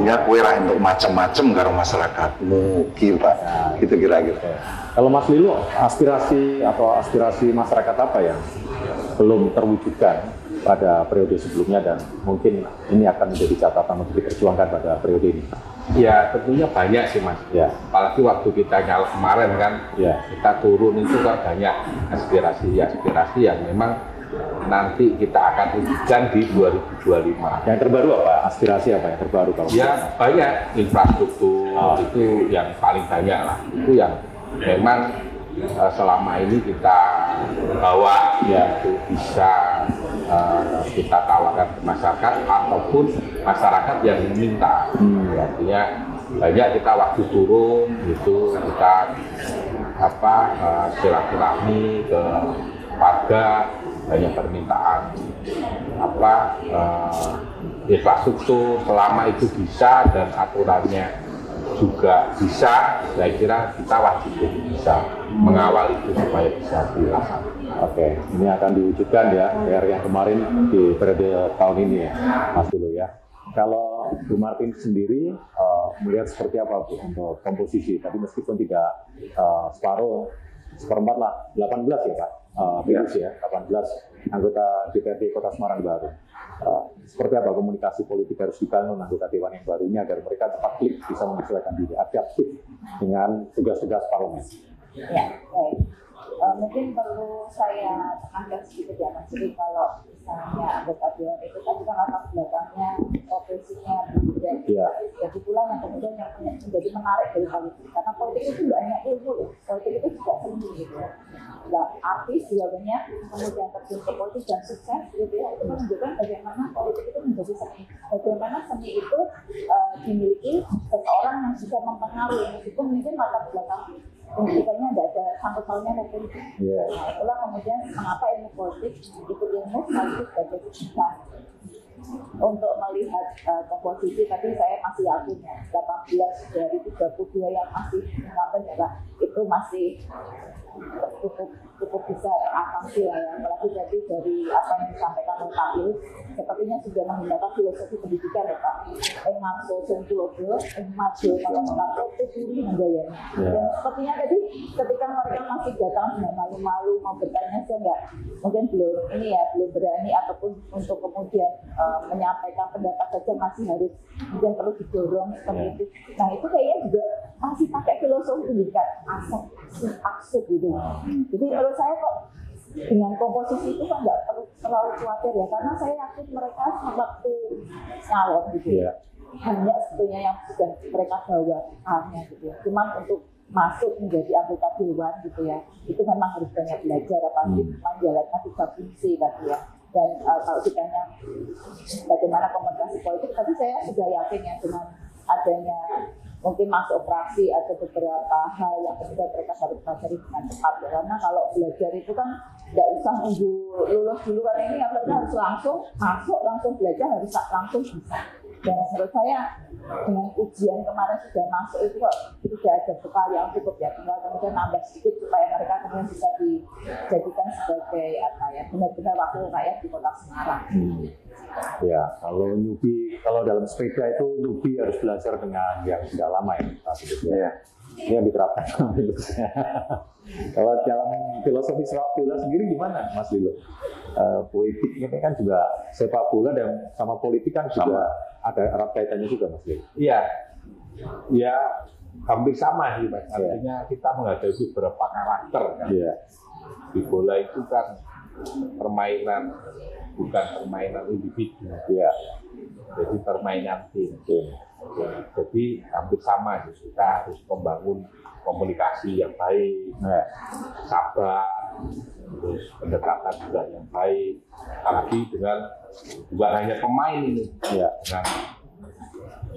Ya kue lah untuk macam-macam karo masyarakat. Mungkin Pak, gitu kira-kira. Kalau Mas Lilo, aspirasi masyarakat apa yang belum terwujudkan pada periode sebelumnya dan mungkin ini akan menjadi catatan untuk diperjuangkan pada periode ini? Ya tentunya banyak sih Mas. Ya. Apalagi waktu kita nyalek kemarin kan, Ya. kita turun itu kan banyak aspirasi yang memang nanti kita akan wujudkan di 2025. Yang terbaru apa? Aspirasi apa yang terbaru kalau? Ya banyak, infrastruktur itu yang paling banyak lah. Itu yang memang selama ini kita bawa, ya itu bisa kita tawarkan ke masyarakat ataupun masyarakat yang meminta. Artinya banyak kita waktu turun itu kita silaturahmi ke warga, banyak permintaan infrastruktur selama itu bisa dan aturannya juga bisa. Saya kira kita wajib bisa mengawal itu supaya bisa dilaksanakan. Oke, ini akan diwujudkan ya PR yang kemarin di periode tahun ini ya, Mas Dulu ya. Kalau Bu Martin sendiri melihat seperti apa Bu untuk komposisi? Tadi meskipun tidak seperempat lah, 18 ya Pak, ya 18 anggota DPRD Kota Semarang baru. Seperti apa komunikasi politik harus dibangun anggota Dewan yang barunya agar mereka cepat klik bisa menyesuaikan diri, adaptif dengan tugas-tugas parlemen? Ya, baik. Mungkin perlu saya tekankan sedikit ya Mas. Jadi kalau misalnya anggota Dewan itu kan juga latar belakangnya, profesinya berbeda. Ya. Jadi pula yang kemudian yang menjadi menarik dari politik. Karena politik itu tidak hanya ilmu, politik itu juga seni gitu ya. Nah, artis juga banyak kemudian terjun ke politik dan sukses gitu ya. Itu menunjukkan bagaimana politik itu menjadi seni. Bagaimana seni itu dimiliki seseorang yang bisa mempengaruhi meskipun mungkin latar belakang pendidikannya tidak ada sangkut pautnya dengan politik. Nah, itulah kemudian mengapa ilmu politik itu ilmu sekaligus sebagai bisa untuk melihat komposisi. Tapi saya masih yakin ya 18 dari 32 yang masih mengambil adalah itu masih cukup bisa teratasi lah ya. Apalagi jadi dari apa yang disampaikan oleh Pak Bill sepertinya sudah menggunakan filosofi pendidikan ya Pak. Ngangso sungguh maju kalau mengaku itu diri menggayanya. Dan sepertinya tadi ketika mereka masih datang dengan malu-malu mau bertanya saya enggak mungkin belum berani ataupun untuk kemudian menyampaikan pendapat saja masih harus kemudian perlu didorong seperti itu. Nah itu kayaknya juga masih pakai filosofi pendidikan aksep gitu. Jadi menurut saya kok dengan komposisi itu kan nggak perlu terlalu khawatir ya, karena saya yakin mereka waktu nyalon gitu ya. Hanya sebetulnya yang sudah mereka bawa hanya gitu ya. Cuman untuk masuk menjadi anggota dewan gitu ya, itu memang harus banyak belajar apalagi menjalankan tiga fungsi tadi ya. Dan kalau ditanya bagaimana komunikasi politik, tadi saya sudah yakin ya dengan adanya mungkin masuk operasi ada beberapa hal yang kemudian mereka harus pelajari dengan cepat ya. Karena kalau belajar itu kan tidak usah nunggu lulus dulu kan, ini ya mereka harus langsung masuk, langsung belajar, harus langsung bisa. Dan menurut saya dengan ujian kemarin sudah masuk itu kok tidak ada bekal yang cukup ya, tinggal kemudian nambah sedikit supaya mereka kemudian bisa dijadikan sebagai benar-benar wakil rakyat di Kota Semarang. Ya, kalau dalam sepeda itu newbie harus belajar dengan yang sudah lama ya, ya. Ini yang diterapkan. Kalau dalam filosofi sepak bola sendiri gimana, Mas Lilo? Politik ini kan juga sepak bola dan sama politik kan juga ada erat kaitannya juga, Mas Lilo. Iya, ya hampir sama sih, Mas. Artinya kita menghadapi beberapa karakter kan. Iya. Di bola itu kan permainan, bukan permainan individu. Iya. Jadi permainan tim. Jadi hampir sama, kita harus membangun komunikasi yang baik, sabar, terus pendekatan juga yang baik, apalagi dengan bukan hanya pemain ini, ya, dengan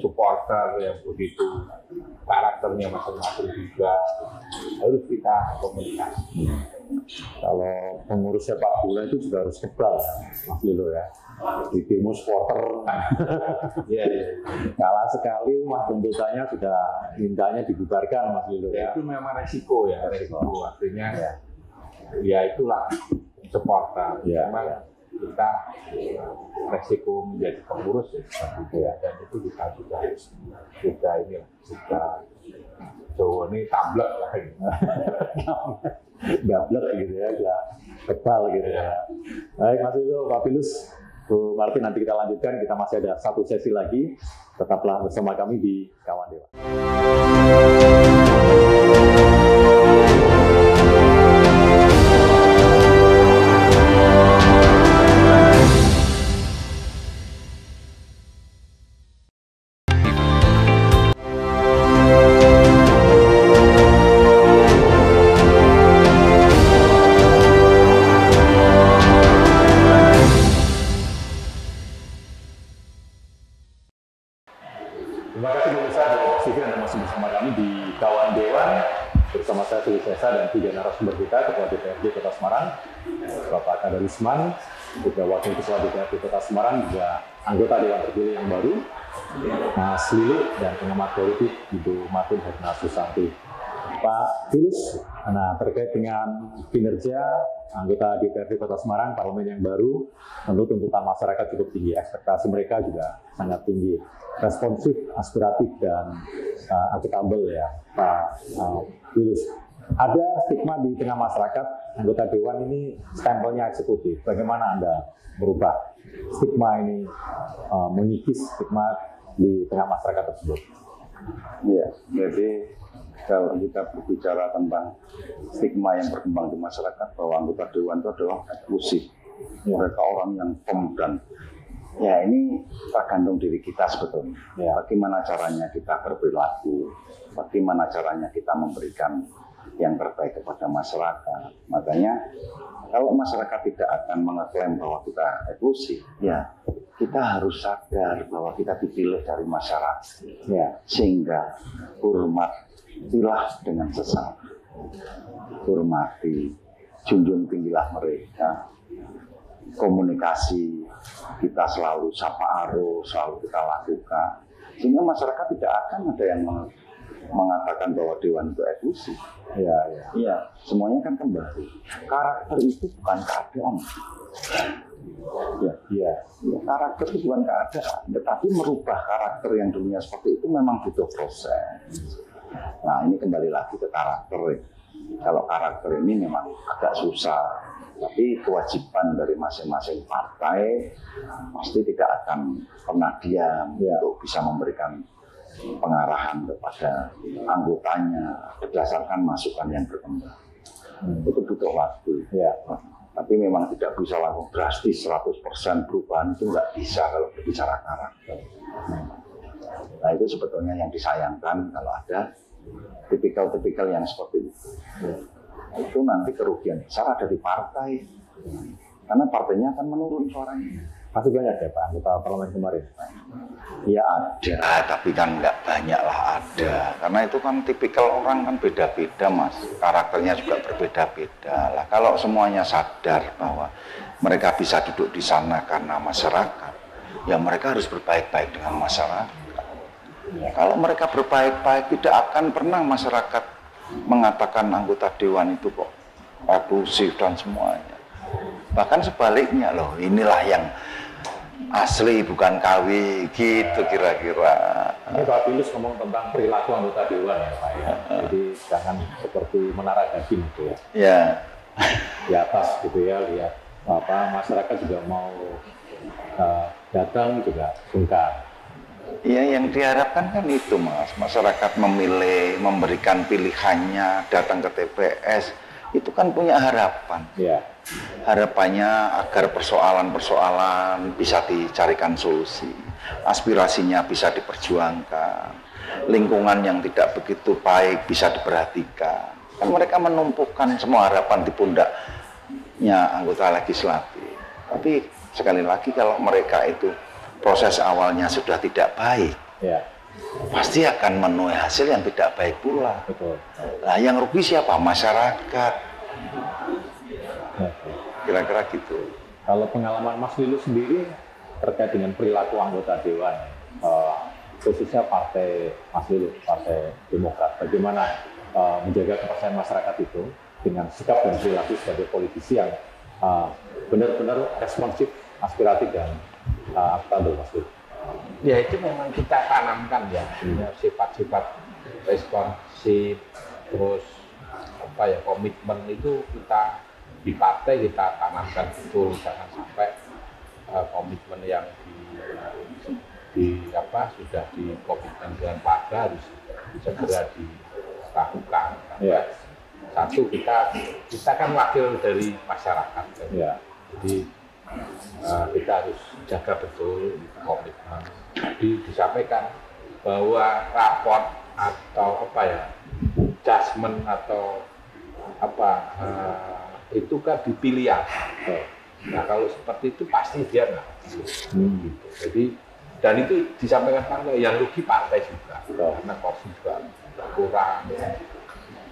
supporter yang begitu karakternya masing-masing juga harus kita komunikasi. Kalau pengurus sepak bola itu juga harus kebal, Mas Lilo ya. Di demo supporter, ya, kalah sekali, wah tuntutannya sudah mintanya dibubarkan, Mas Lilo ya. Itu memang resiko ya, resiko artinya ya itulah supporter. Ya, memang kita resiko menjadi pengurus ya, dan itu kita juga ini kita Jawa ini tablek lah, gablek gitu ya, kebal gitu ya. Baik Mas Lilo, Pak Pilus, Bu Martin, nanti kita lanjutkan, kita masih ada satu sesi lagi, tetaplah bersama kami di Kawan Dewan. Terima kasih pemirsa, Anda masih bersama kami di Kawan Dewan bersama saya Suli Sesa dan 3 narasumber kita, Ketua DPRD Kota Semarang, Bapak Kadarisman, juga Wakil Ketua DPRD Kota Semarang, juga anggota Dewan terpilih yang baru, Mas Lilo, dan pengamat politik Ibu Martin Herna Susanti. Pak Pilus, nah terkait dengan kinerja anggota DPRD Kota Semarang, parlemen yang baru, tentu tuntutan masyarakat cukup tinggi, ekspektasi mereka juga sangat tinggi, responsif, aspiratif, dan akuntabel ya, Pak Pilus. Ada stigma di tengah masyarakat, anggota Dewan ini stempelnya eksekutif. Bagaimana Anda merubah stigma ini, mengikis stigma di tengah masyarakat tersebut? Iya, jadi kalau kita berbicara tentang stigma yang berkembang di masyarakat bahwa anggota Dewan itu adalah eksklusif, mereka orang yang firm, dan ya ini tergantung diri kita sebetulnya. Bagaimana caranya kita berperilaku, bagaimana caranya kita memberikan yang terbaik kepada masyarakat. Makanya kalau masyarakat tidak akan mengeklaim bahwa kita eksklusif, ya kita harus sadar bahwa kita dipilih dari masyarakat, ya, sehingga hormatilah dengan sesama, hormati, junjung tinggilah mereka, komunikasi kita selalu sapa aro, selalu kita lakukan, sehingga masyarakat tidak akan ada yang mengatakan bahwa Dewan itu eksklusif. Ya, semuanya kan kembali. Karakter itu bukan keadaan. Ya, karakter itu bukan keadaan, tetapi merubah karakter yang dulunya seperti itu memang butuh proses. Nah, ini kembali lagi ke karakter. Kalau karakter ini memang agak susah, tapi kewajiban dari masing-masing partai pasti tidak akan pernah diam untuk bisa memberikan pengarahan kepada anggotanya berdasarkan masukan yang berkembang. Itu butuh waktu. Tapi memang tidak bisa langsung drastis 100% perubahan, itu nggak bisa kalau berbicara karakter. Nah, itu sebetulnya yang disayangkan kalau ada tipikal-tipikal yang seperti itu. Itu nanti kerugian besar ada di partai, karena partainya akan menurun suaranya. Masih banyak ya Pak anggota parlemen kemarin? Ya ada, tapi kan nggak banyak lah ada. Karena itu kan tipikal orang kan beda-beda Mas, karakternya juga berbeda-beda. Lah kalau semuanya sadar bahwa mereka bisa duduk di sana karena masyarakat, ya mereka harus berbaik-baik dengan masyarakat. Ya, kalau mereka berbaik-baik, tidak akan pernah masyarakat mengatakan anggota Dewan itu kok eksklusif dan semuanya. Bahkan sebaliknya loh, inilah yang asli bukan KW gitu kira-kira. Ini Pak Pilus ngomong tentang perilaku anggota Dewan ya Pak ya. Jadi jangan seperti menara daging gitu ya. Ya. Di atas gitu ya, lihat apa masyarakat juga mau datang juga sungkan. Ya, yang diharapkan kan itu Mas, masyarakat memilih, memberikan pilihannya, datang ke TPS, itu kan punya harapan. Harapannya agar persoalan-persoalan bisa dicarikan solusi, aspirasinya bisa diperjuangkan, lingkungan yang tidak begitu baik bisa diperhatikan. Kan mereka menumpukan semua harapan di pundak anggota legislatif. Tapi sekali lagi kalau mereka itu proses awalnya sudah tidak baik, pasti akan menuai hasil yang tidak baik pula. Betul. Nah, yang rugi siapa? Masyarakat. Kira-kira gitu. Kalau pengalaman Mas Lilo sendiri terkait dengan perilaku anggota Dewan, khususnya partai Mas Lilo, Partai Demokrat, bagaimana menjaga kepercayaan masyarakat itu dengan sikap dan perilaku sebagai politisi yang benar-benar responsif, aspiratif dan akuntabel, Mas Lilo? Ya itu memang kita tanamkan ya, sifat-sifat responsif, terus komitmen itu kita di partai kita tanamkan betul, jangan sampai komitmen yang sudah dikomitmen dengan partai harus segera dilakukan. Satu, kita kan wakil dari masyarakat, jadi kita harus jaga betul komitmen. Jadi disampaikan bahwa raport atau judgement atau itu kan dipilih ya. Nah kalau seperti itu pasti dia nggak gitu. Jadi dan itu disampaikan partai, yang rugi partai juga, karena kursi juga kurang.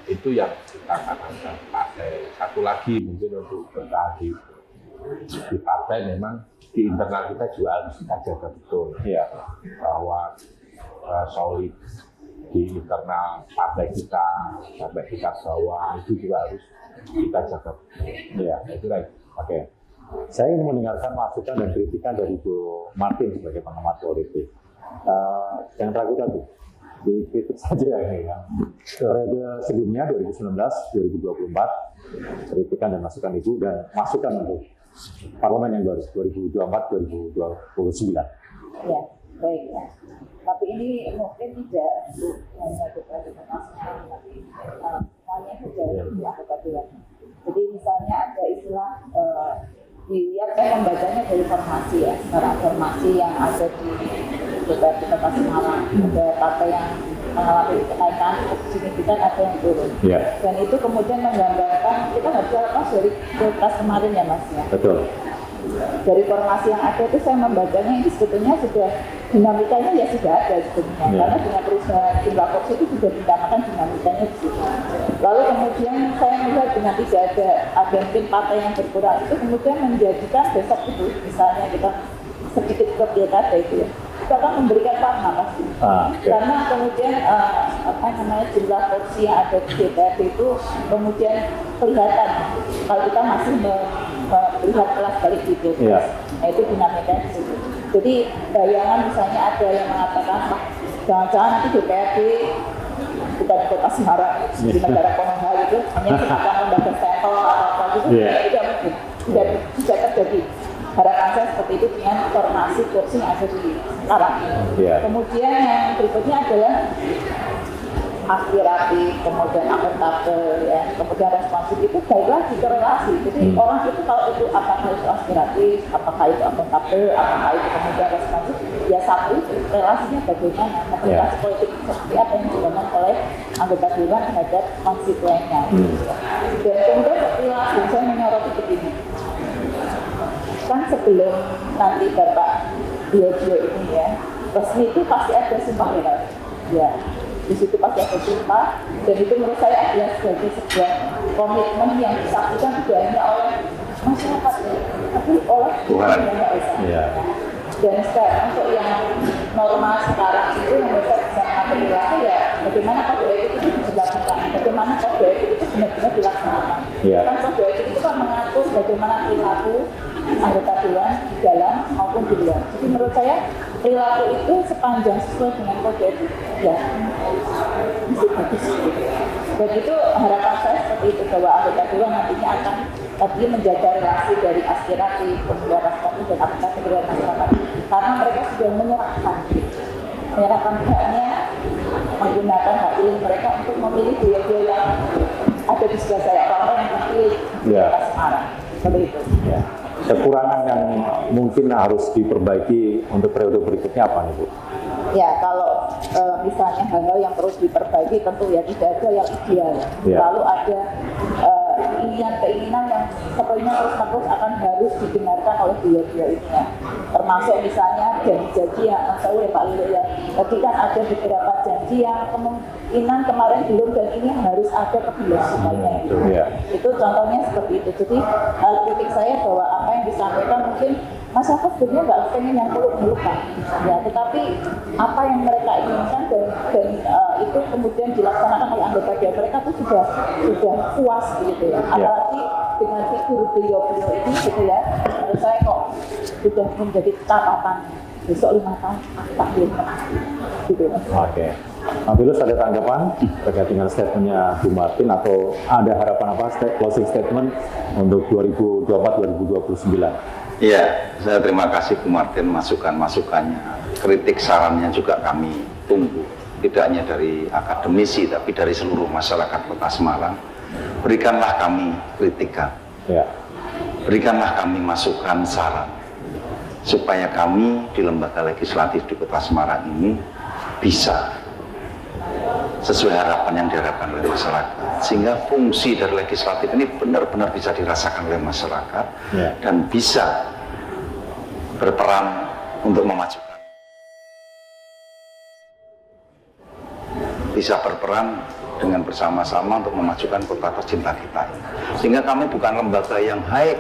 Itu yang kita tanamkan partai. Satu lagi mungkin untuk bertahan di partai, memang di internal kita juga harus kita jaga betul bahwa solid di internal partai kita sampai tingkat bawah itu juga harus kita jaga. Itu right. Oke. Saya ingin mendengarkan masukan dan kritikan dari Bu Martin sebagai pengamat politik. Jangan ragu-ragu, dikritik saja ini ya. Periode sebelumnya 2019-2024, kritikan dan masukan Ibu dan masukan untuk parlemen yang baru 2024-2029. Ya, baik. Tapi ini mungkin tidak hanya beberapa masalah, tapi semuanya saja di anggota dewan. Jadi misalnya ada istilah dilihat, saya membacanya dari formasi ya, sekarang formasi yang ada di DPRD Kota Semarang, ada partai yang mengalami kenaikan signifikan, ada yang turun. Dan itu kemudian menggambarkan, kita nggak bisa lepas dari pilpres kemarin ya Mas ya. Betul. Dari formasi yang ada itu saya membacanya ini sebetulnya sudah dinamikanya ya sudah ada sebetulnya, karena dengan perubahan jumlah kursi itu sudah ditamakan dinamikanya di situ. Lalu kemudian saya melihat dengan tidak ada mungkin partai yang berkurang itu kemudian menjadikan besok itu misalnya kita sedikit ke pilkada itu ya, kita akan memberikan warna pasti. Karena kemudian jumlah kursi yang ada di DPRD itu kemudian kelihatan kalau kita masih melihat kelas balik di pilpres. Nah itu dinamikanya di situ. Jadi bayangan misalnya ada yang mengatakan jangan-jangan nanti DPRD kita di Kota Semarang di negara Konoha itu hanya sekitar lembaga stempel atau apa gitu, tidak mungkin, tidak terjadi. Harapan saya seperti itu dengan formasi kursi yang ada di sekarang. Kemudian yang berikutnya adalah aspiratif, kemudian akuntabel, ya, kemudian responsif itu baiklah di korelasi. Jadi orang itu kalau itu apakah itu aspiratif, apakah itu akuntabel, apakah itu kemudian responsif, ya satu itu relasinya bagaimana, komunikasi politik seperti apa yang dibangun oleh anggota dewan terhadap konstituennya. Dan kemudian perilaku saya menyoroti begini. Kan sebelum nanti Bapak Dio ini ya, resmi itu pasti ada sumpah ya. Di situ pasti ada sumpah, dan itu menurut saya adalah sebagai sebuah komitmen yang disaksikan tidak hanya oleh masyarakat, tapi oleh Tuhan yang Maha Esa. Dan sekarang untuk yang normal sekarang itu yang bisa mengatur perilaku ya, bagaimana kode etik itu dilakukan, bagaimana kode etik itu benar-benar dilaksanakan. Kan kode etik itu kan mengatur bagaimana perilaku anggota dewan di dalam maupun di luar. Jadi menurut saya perilaku itu sepanjang sesuai dengan kode etik ya mesti bagus. Dan itu harapan saya seperti itu, bahwa anggota dewan nantinya akan tadi menjaga relasi dari aspirasi, kemudian responsif dan aplikasi dengan masyarakat, karena mereka sudah menyerahkan haknya, menggunakan hak pilih mereka untuk memilih beliau yang ada di sebelah saya, orang yang terpilih di Kota Semarang. Seperti itu. Kekurangan yang mungkin harus diperbaiki untuk periode berikutnya apa nih Bu? Ya, kalau misalnya hal-hal yang terus diperbaiki tentu ya tidak ada yang ideal. Lalu ada keinginan-keinginan yang sepertinya terus-menerus akan harus didengarkan oleh beliau-beliau ini ya. Termasuk misalnya janji-janji yang tahu ya Pak Lilo ya. Tadi kan ada beberapa janji yang kemungkinan kemarin belum dan ini harus ada keberlangsungannya. Itu contohnya seperti itu. Jadi kritik saya bahwa apa yang disampaikan mungkin masyarakat sebenarnya nggak pengen yang peluk-peluk Pak. Ya, tetapi apa yang mereka inginkan dan itu kemudian dilaksanakan oleh anggota DPR mereka itu sudah puas gitu ya. Apalagi dengan figur beliau ini gitu ya. Menurut saya kok sudah menjadi catatan besok 5 tahun tak belum gitu. Oke. Pak Pilus ada tanggapan terkait dengan statementnya Bu Martin atau ada harapan apa closing statement untuk 2024-2029? Iya, saya terima kasih Bu Martin masukan-masukannya, kritik sarannya juga kami tunggu. Tidak hanya dari akademisi, tapi dari seluruh masyarakat Kota Semarang. Berikanlah kami kritikan, berikanlah kami masukan saran, supaya kami di lembaga legislatif di Kota Semarang ini bisa sesuai harapan yang diharapkan oleh masyarakat, sehingga fungsi dari legislatif ini benar-benar bisa dirasakan oleh masyarakat dan bisa berperan untuk memajukan, bisa berperan dengan bersama-sama untuk memajukan kota tercinta kita ini. Sehingga kami bukan lembaga yang high,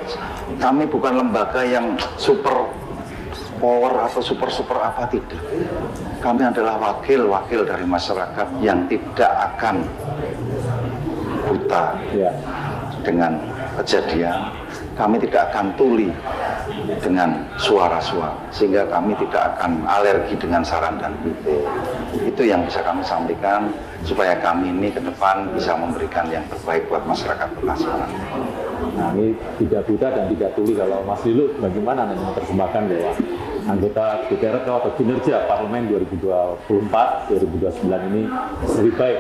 kami bukan lembaga yang super power atau super apa, tidak. Kami adalah wakil-wakil dari masyarakat yang tidak akan buta dengan kejadian. Kami tidak akan tuli dengan suara-suara, sehingga kami tidak akan alergi dengan saran dan kritik. Itu yang bisa kami sampaikan supaya kami ini ke depan bisa memberikan yang terbaik buat masyarakat Kota Semarang. Nah, ini tidak buta dan tidak tuli. Kalau Mas Lilo bagaimana nanti menerjemahkan bahwa anggota DPR atau kinerja Parlemen 2024-2029 ini lebih baik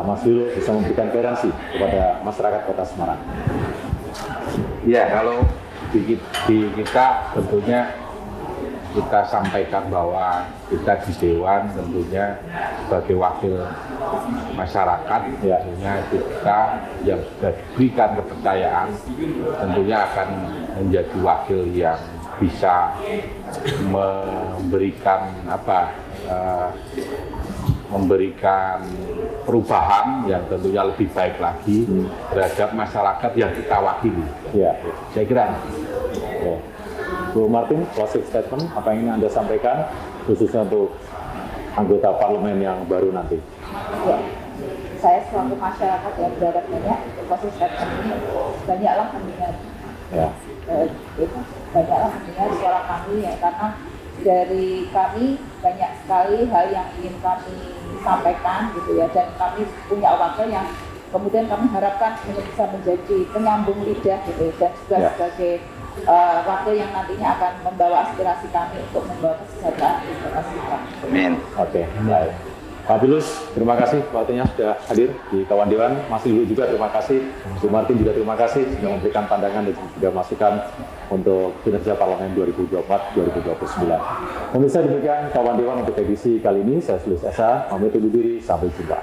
Mas Lilo bisa memberikan garansi kepada masyarakat Kota Semarang? Ya, kalau di kita tentunya kita sampaikan bahwa kita di Dewan tentunya sebagai wakil masyarakat, tentunya kita yang sudah diberikan kepercayaan tentunya akan menjadi wakil yang bisa memberikan memberikan perubahan yang tentunya lebih baik lagi terhadap masyarakat yang kita wakili. Saya kira. Bu Martin, closing statement apa yang ingin Anda sampaikan khususnya untuk anggota parlemen yang baru nanti? Saya selaku masyarakat yang berharap banyak closing statement ini banyaklah mendengar. Banyaklah mendengar suara kami ya, karena dari kami banyak sekali hal yang ingin kami sampaikan gitu ya, dan kami punya wakil yang kemudian kami harapkan bisa menjadi penyambung lidah gitu ya, dan juga sebagai wakil yang nantinya akan membawa aspirasi kami untuk membawa kesejahteraan di Kota Semarang. Amin. Oke, baik. Pak Pilus, terima kasih waktunya sudah hadir di Kawan Dewan. Mas Lilo juga terima kasih. Bu Martin juga terima kasih sudah memberikan pandangan dan juga masukan untuk kinerja Parlemen 2024-2029. Pemirsa, demikian Kawan Dewan untuk edisi kali ini. Saya Sulis Esa, pamit undur diri. Sampai jumpa.